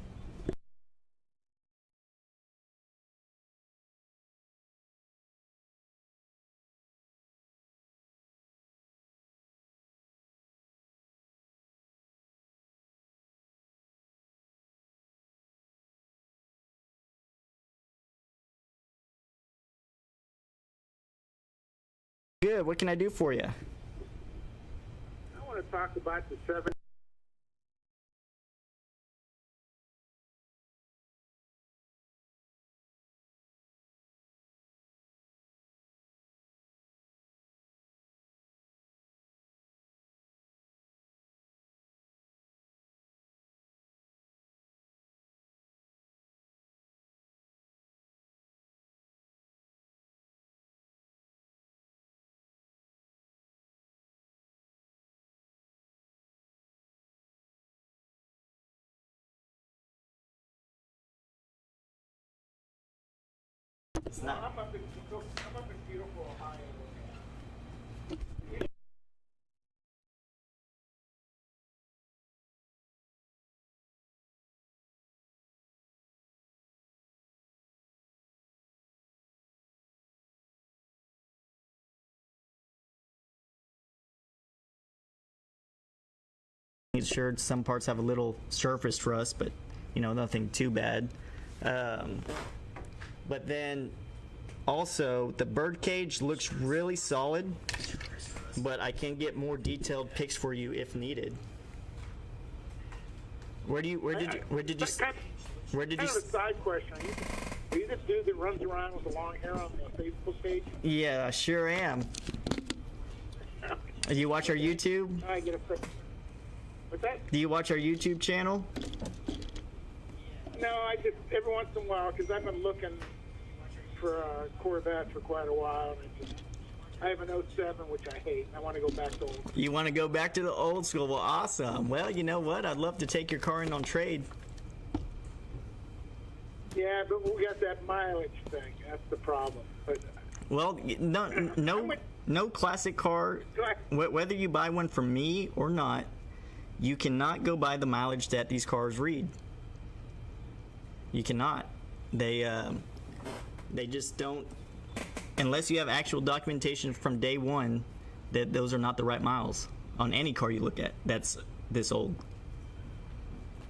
Good. What can I do for you? I want to talk about the 7 Sure, some parts have a little surface rust, but you know, nothing too bad. But then also the bird cage looks really solid, but I can get more detailed pics for you if needed. Where did you Kind of a side question. Are you this dude that runs around with the long hair on the Facebook page? Yeah, I sure am. Do you watch our YouTube? I get a What's that? Do you watch our YouTube channel? No, I just every once in a while, because I've been looking for a Corvette for quite a while, and I have an 07, which I hate. I want to go back to old. You want to go back to the old school? Well, awesome. Well, you know what? I'd love to take your car in on trade. Yeah, but we got that mileage thing. That's the problem. But Well, no classic car, whether you buy one from me or not, you cannot go by the mileage that these cars read. You cannot. They just don't, unless you have actual documentation from day one that those are not the right miles on any car you look at that's this old.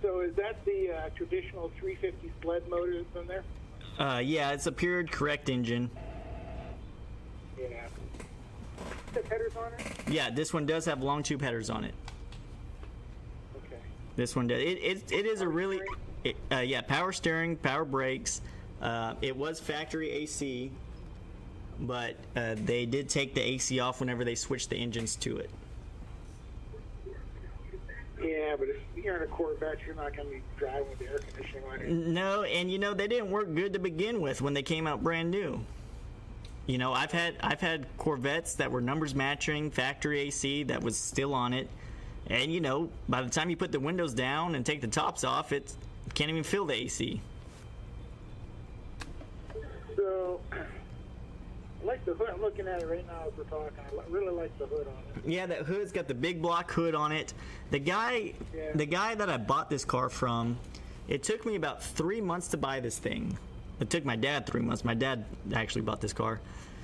So is that the traditional 350 sled motor that's in there? Yeah, it's a period correct engine. Yeah. The headers on it? Yeah, this one does have long tube headers on it. Okay. This one does. It is a really, yeah, power steering, power brakes. It was factory AC, but they did take the AC off whenever they switched the engines to it. Yeah, but if you're in a Corvette, you're not going to be driving with the air conditioning on. No, and you know they didn't work good to begin with when they came out brand new. You know, I've had Corvettes that were numbers matching, factory AC that was still on it, and you know by the time you put the windows down and take the tops off, it can't even feel the AC. So, I like the hood. I'm looking at it right now as we're talking. I really like the hood on it. Yeah, that hood's got the big block hood on it. The guy that I bought this car from, it took me about 3 months to buy this thing. It took my dad 3 months. My dad actually bought this car.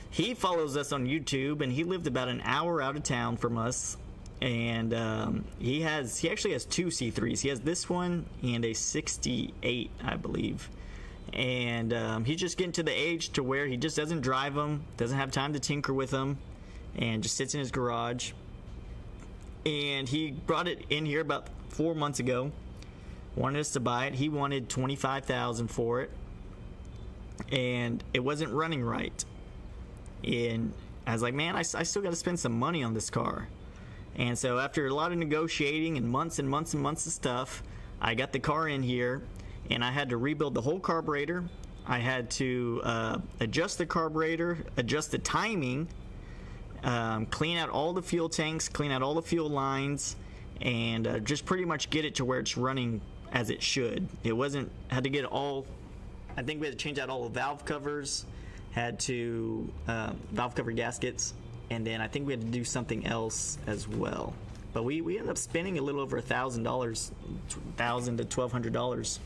He follows us on YouTube, and he lived about an hour out of town from us. And he actually has two C3s. He has this one and a 68, I believe. And he's just getting to the age to where he just doesn't drive them, doesn't have time to tinker with them, and just sits in his garage. And he brought it in here about 4 months ago, wanted us to buy it. He wanted $25,000 for it, and it wasn't running right. And I was like, man, I still got to spend some money on this car. And so after a lot of negotiating and months and months and months of stuff, I got the car in here, and I had to rebuild the whole carburetor. I had to adjust the carburetor, adjust the timing, clean out all the fuel tanks, clean out all the fuel lines, and just pretty much get it to where it's running as it should. It wasn't, had to get all, I think we had to change out all the valve covers, had to, valve cover gaskets, and then I think we had to do something else as well. But we ended up spending a little over $1,000, $1,000 to $1,200.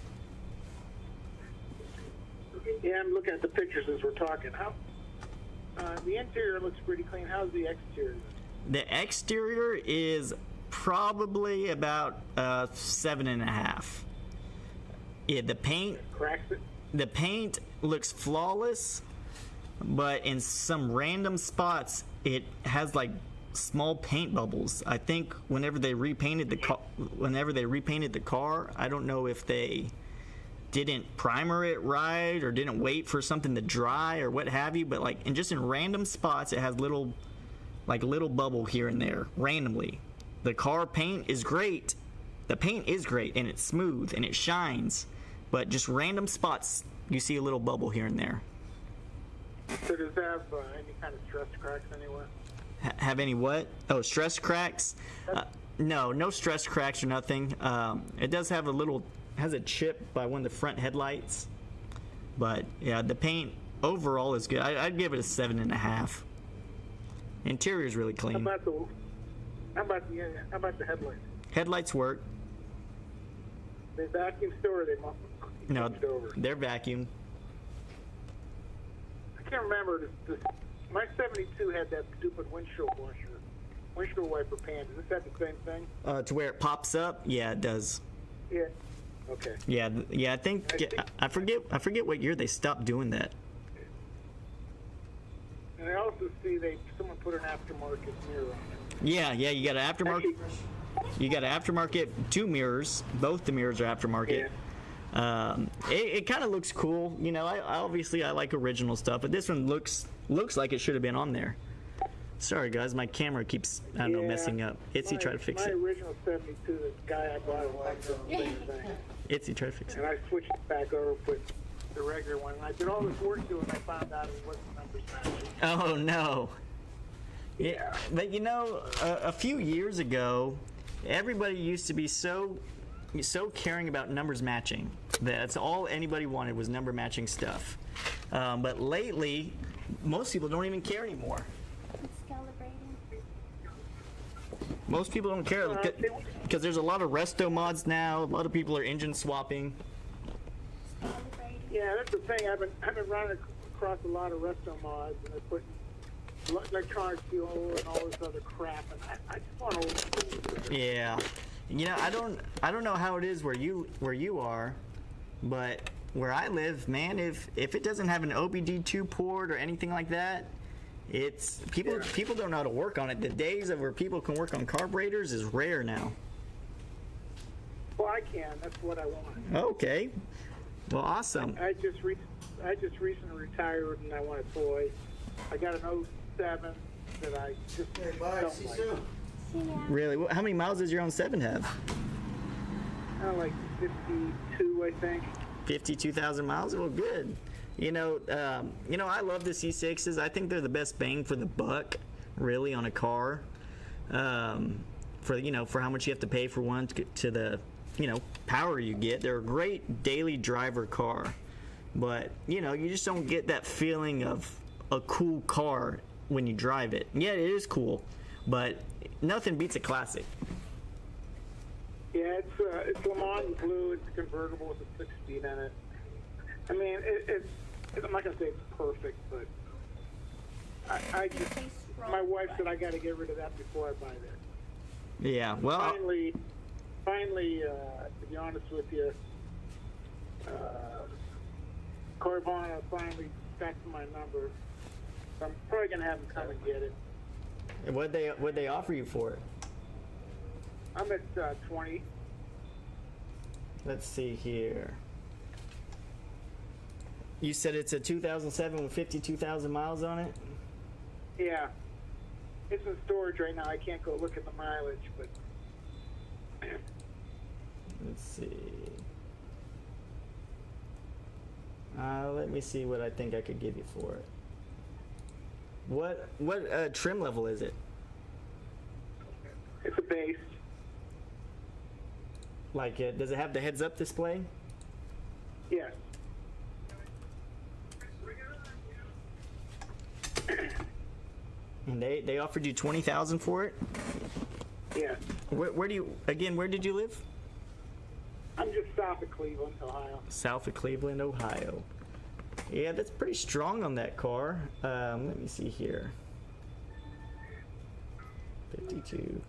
Yeah, I'm looking at the pictures as we're talking. How the interior looks pretty clean. How's the exterior? The exterior is probably about 7.5. Yeah, the paint. Cracks it. The paint looks flawless, but in some random spots it has like small paint bubbles. I think whenever they repainted the car, I don't know if they didn't primer it right or didn't wait for something to dry or what have you, but like in random spots it has little bubble here and there randomly. The car paint is great. The paint is great and it's smooth and it shines, but just random spots you see a little bubble here and there. So does it have any kind of stress cracks anywhere? Have any what? Oh, stress cracks? No stress cracks or nothing. It does have has a chip by one of the front headlights, but yeah, the paint overall is good. I'd give it a 7.5. Interior is really clean. How about the headlights? Headlights work. They vacuum still, or they No, over? they're vacuumed. I can't remember. My 72 had that stupid windshield washer windshield wiper pan. Is that the same thing? To where it pops up? Yeah, it does. Yeah. Okay. Yeah, I think I forget what year they stopped doing that. And I also see someone put an aftermarket mirror on it. Yeah, you got an aftermarket. You got an aftermarket 2 mirrors. Both the mirrors are aftermarket. Yeah. It kind of looks cool. You know, I like original stuff, but this one looks like it should have been on there. Sorry guys, my camera keeps messing up. Itsy, try to fix it. My original 72, the guy I bought it from, the same thing. Itsy, try to fix it. And I switched it back over, put the regular one. And I did all this work to it, and I found out it wasn't numbers matching. Oh no. Yeah, but you know, a few years ago, everybody used to be so caring about numbers matching. That's all anybody wanted was number matching stuff. But lately, most people don't even care anymore. It's calibrating. Most people don't care because there's a lot of resto mods now. A lot of people are engine swapping. Calibrating. Yeah, that's the thing. I've been running across a lot of resto mods, and they're putting electronic fuel and all this other crap, and I just want old school. Yeah, you know, I don't know how it is where you are, but where I live, man, if it doesn't have an OBD2 port or anything like that, it's people don't know how to work on it. The days of where people can work on carburetors is rare now. Well, I can. That's what I want. Okay, well, awesome. I just recently retired, and I want a toy. I got an 07 that I just don't like. See ya. Really, how many miles does your 07 have? Like 52, I think. 52,000 miles. Well, good. You know, I love the C6s. I think they're the best bang for the buck, really, on a car. For how much you have to pay for one to the, power you get. They're a great daily driver car, but you just don't get that feeling of a cool car when you drive it. Yeah, it is cool, but nothing beats a classic. Yeah, it's Le Mans blue. It's convertible with a 6-speed in it. I mean, I'm not gonna say it's perfect, but I just my wife said I got to get rid of that before I buy that. Yeah, well. Finally, to be honest with you, Carvana finally back to my number. So I'm probably gonna have them come and get it. And what'd they offer you for it? I'm at 20. Let's see here. You said it's a 2007 with 52,000 miles on it? Yeah. It's in storage right now. I can't go look at the mileage, but let's see. Let me see what I think I could give you for it. What trim level is it? it's a base. Like, does it have the heads-up display? Yes. And they offered you $20,000 for it? Yes. Where did you live? I'm just south of Cleveland, Ohio. South of Cleveland, Ohio. Yeah, that's pretty strong on that car. Let me see here. 52.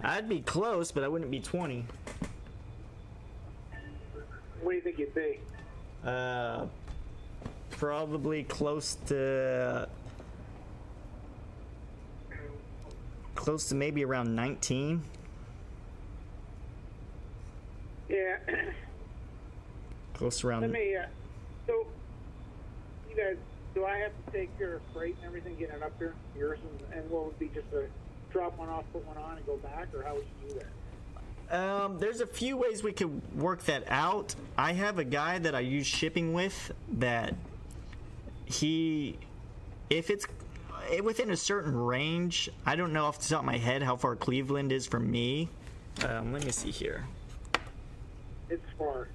I'd be close, but I wouldn't be 20. What do you think you'd be? Probably close to maybe around 19. Yeah. Close around. Let me, so, you guys, do I have to take care of freight and everything, getting it up here, yours, and what would be just a drop one off, put one on, and go back, or how would you do that? There's a few ways we could work that out. I have a guy that I use shipping with that if it's within a certain range, I don't know off the top of my head how far Cleveland is from me. Let me see here. It's far.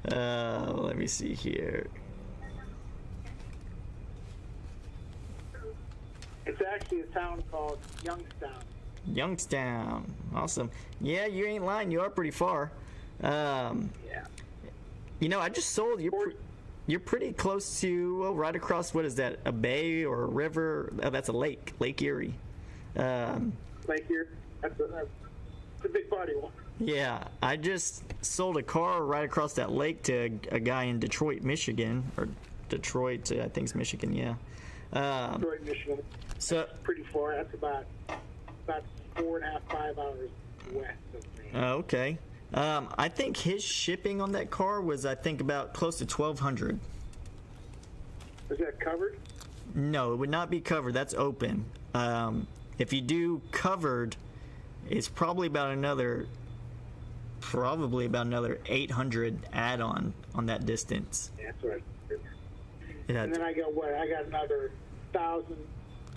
Let me see here. It's actually a town called Youngstown. Youngstown. Awesome. Yeah, you ain't lying. You are pretty far. Yeah. You know, I just sold you. You're pretty close to, well, right across, what is that, a bay or a river? Oh, that's a lake, Lake Erie. Lake Erie. That's a big body one. Yeah, I just sold a car right across that lake to a guy in Detroit, Michigan, or Detroit, I think it's Michigan, yeah. Detroit, Michigan. So Pretty far. That's about 4.5, 5 hours west of me. okay. I think his shipping on that car was, I think, about close to $1,200. Is that covered? No, it would not be covered. That's open. If you do covered, it's probably about another 800 add-on on that distance. Yeah, that's right. Yeah. And then I got what? I got another 1,000.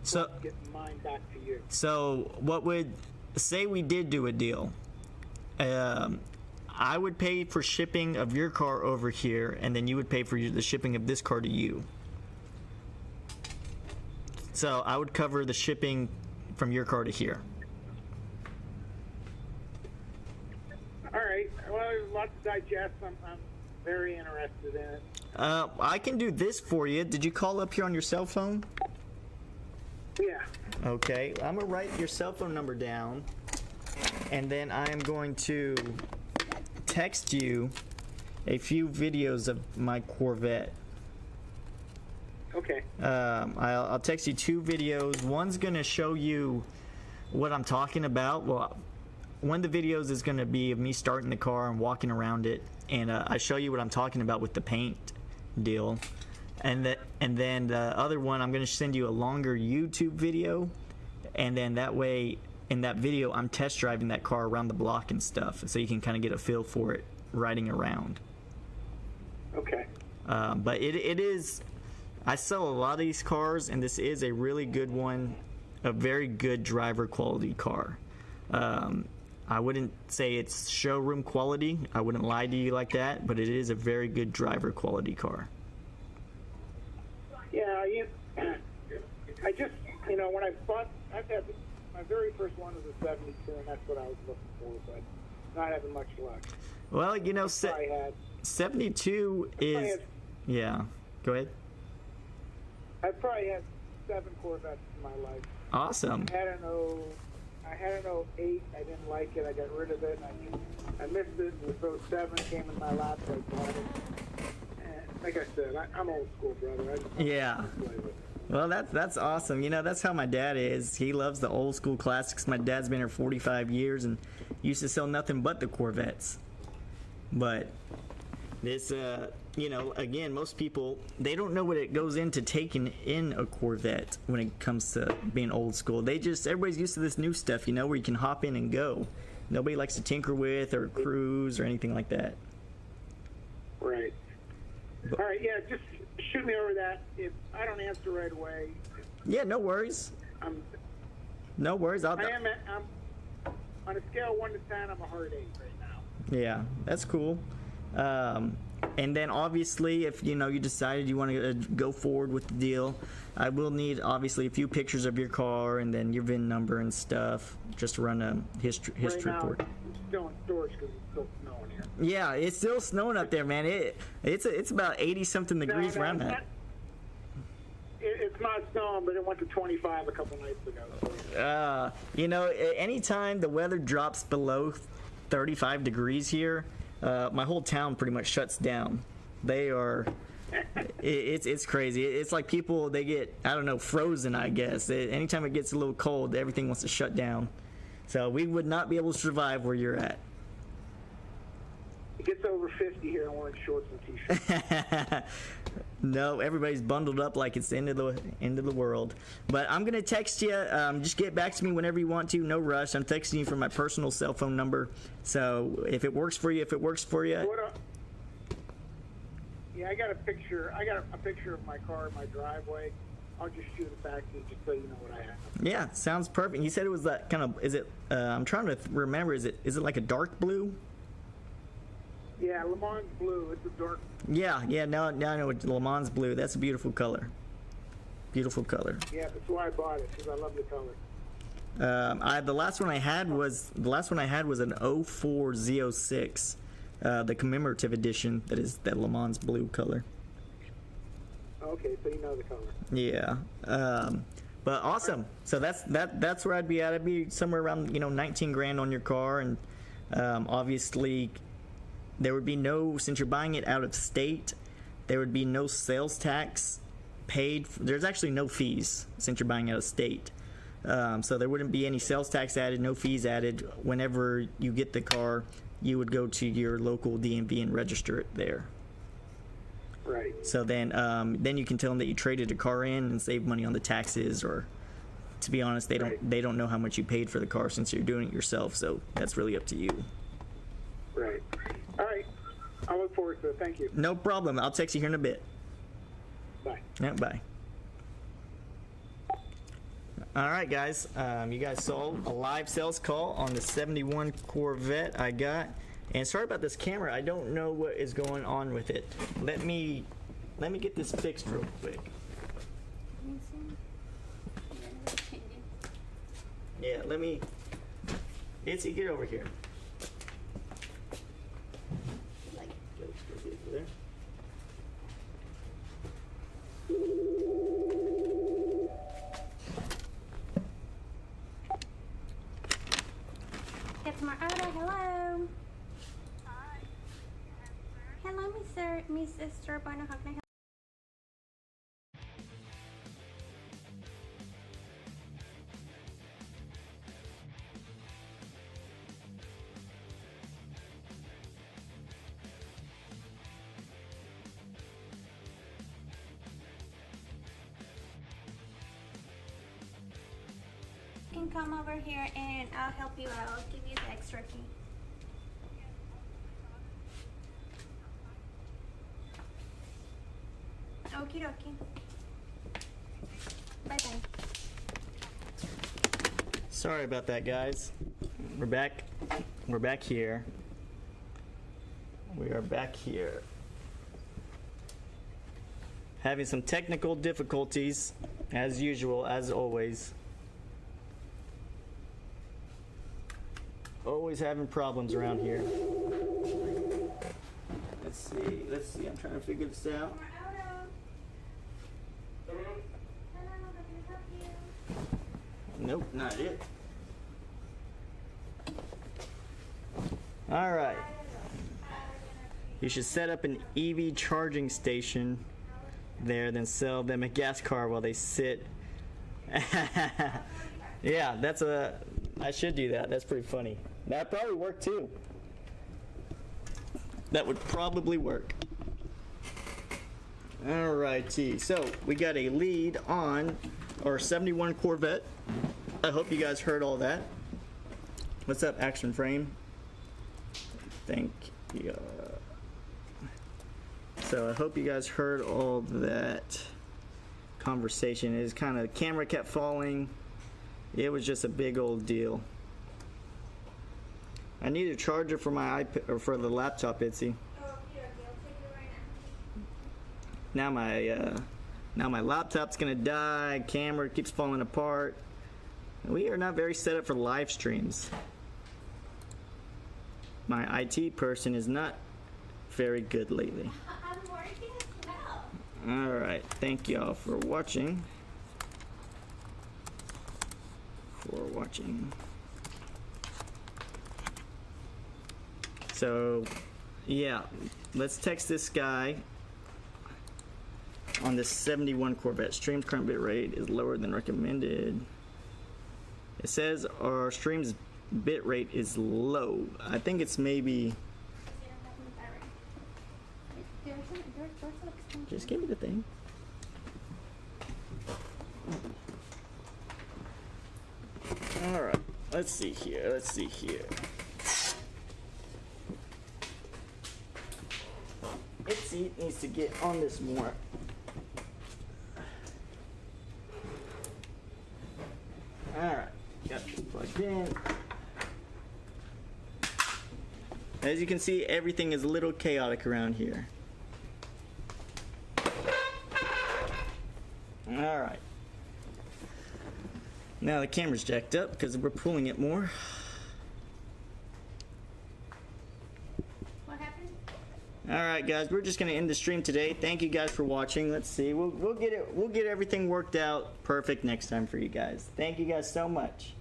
So Getting mine back to you. So what would, say we did do a deal, I would pay for shipping of your car over here, and then you would pay for the shipping of this car to you. So I would cover the shipping from your car to here. All right. Well, there's a lot to digest. I'm very interested in it. I can do this for you. Did you call up here on your cell phone? Yeah. Okay, I'm gonna write your cell phone number down, and then I am going to text you a few videos of my Corvette. Okay. I'll text you 2 videos. One's gonna show you what I'm talking about. Well, one of the videos is gonna be of me starting the car and walking around it, and I show you what I'm talking about with the paint deal. And then the other one, I'm going to send you a longer YouTube video, and then that way, in that video, I'm test driving that car around the block and stuff, so you can kind of get a feel for it riding around. Okay. But it is, I sell a lot of these cars, and this is a really good one, a very good driver quality car. I wouldn't say it's showroom quality. I wouldn't lie to you like that, but it is a very good driver quality car. Yeah, I just, when I bought, I've had, my very first one was a 72, and that's what I was looking for, but not having much luck. Well, I had 72 is, yeah, go ahead. I've probably had 7 Corvettes in my life. Awesome. I had an 08, I didn't like it, I got rid of it, and I missed it, and the 07 came in my lap, so I bought it. Like I said, I'm old school, brother. Yeah. Well, that's awesome. That's how my dad is. He loves the old school classics. My dad's been here 45 years and used to sell nothing but the Corvettes. But this, again, most people, they don't know what it goes into taking in a Corvette when it comes to being old school. Everybody's used to this new stuff, where you can hop in and go. Nobody likes to tinker with or cruise or anything like that. Right. All right, yeah, just shoot me over that. If I don't answer right away, yeah, no worries. No worries. I'm on a scale of 1 to 10. I'm a hard 8 right now. Yeah, that's cool. And then obviously, if you decided you want to go forward with the deal, I will need obviously a few pictures of your car and then your VIN number and stuff, just to run a history report. It's still in storage because it's still snowing here. Yeah, it's still snowing up there, man. It's about 80-something degrees where I'm at. It's not snowing, but it went to 25 a couple nights ago. Anytime the weather drops below 35 degrees here, my whole town pretty much shuts down. They are, it's crazy. It's like people, they get, frozen, I guess. Anytime it gets a little cold, everything wants to shut down. So we would not be able to survive where you're at. It gets over 50 here and we're in shorts and t-shirts. No, everybody's bundled up like it's the end of the world. But I'm gonna text you. Just get back to me whenever you want to. No rush. I'm texting you from my personal cell phone number. So if it works for you, Yeah, I got a picture. Of my car in my driveway. I'll just shoot it back to you just so you know what I have. Yeah, sounds perfect. You said it was that kind of. Is it? I'm trying to remember. Is it like a dark blue? Yeah, Le Mans blue. It's a dark. Yeah. Now I know what Le Mans blue. That's a beautiful color. Beautiful color. Yeah, that's why I bought it because I love the color. The last one I had was an 04 Z06, the commemorative edition. That Le Mans blue color. Okay, so you know the color. Yeah. But awesome. So that's where I'd be at. I'd be somewhere around 19 grand on your car, and obviously there would be no, since you're buying it out of state, there would be no sales tax paid. There's actually no fees since you're buying out of state. So there wouldn't be any sales tax added, no fees added. Whenever you get the car, you would go to your local DMV and register it there. Right. So then you can tell them that you traded a car in and save money on the taxes, or to be honest, they don't know how much you paid for the car since you're doing it yourself. So that's really up to you. Right. All right. I look forward to it. Thank you. No problem. I'll text you here in a bit. Bye. Yeah, bye. All right, guys. You guys saw a live sales call on the 71 Corvette I got. And sorry about this camera. I don't know what is going on with it. Let me get this fixed real quick. Yeah, let me. Nancy, get over here. Go get over there. Get to my auto. Hello. Hi. Hello, Miss Sister. Bueno, how can I help? You can come over here and I'll help you out. I'll give you the extra key. Okie dokie. Bye bye. Sorry about that, guys. We're back. We're back here. We are back here. Having some technical difficulties, as usual, as always. Always having problems around here. Let's see. I'm trying to figure this out. Nope, not it. All right. You should set up an EV charging station there, then sell them a gas car while they sit. Yeah, I should do that. That's pretty funny. That'd probably work too. That would probably work. Alrighty, so we got a lead on our 71 Corvette. I hope you guys heard all that. What's up, Action Frame? Thank you. So I hope you guys heard all that conversation. It was kind of, camera kept falling. It was just a big old deal. I need a charger for my iPad, or for the laptop, Itsy. Now my laptop's gonna die. Camera keeps falling apart. We are not very set up for live streams. My IT person is not very good lately. I'm working as well. All right, thank y'all for watching. So, yeah, let's text this guy on this 71 Corvette. Stream current bit rate is lower than recommended. It says our stream's bit rate is low. I think it's maybe. Just give me the thing. All right, let's see here. Itsy needs to get on this more. All right, got this plugged in. As you can see, everything is a little chaotic around here. All right. Now the camera's jacked up because we're pulling it more. What happened? All right, guys, we're just gonna end the stream today. Thank you guys for watching. Let's see, we'll get everything worked out perfect next time for you guys. Thank you guys so much.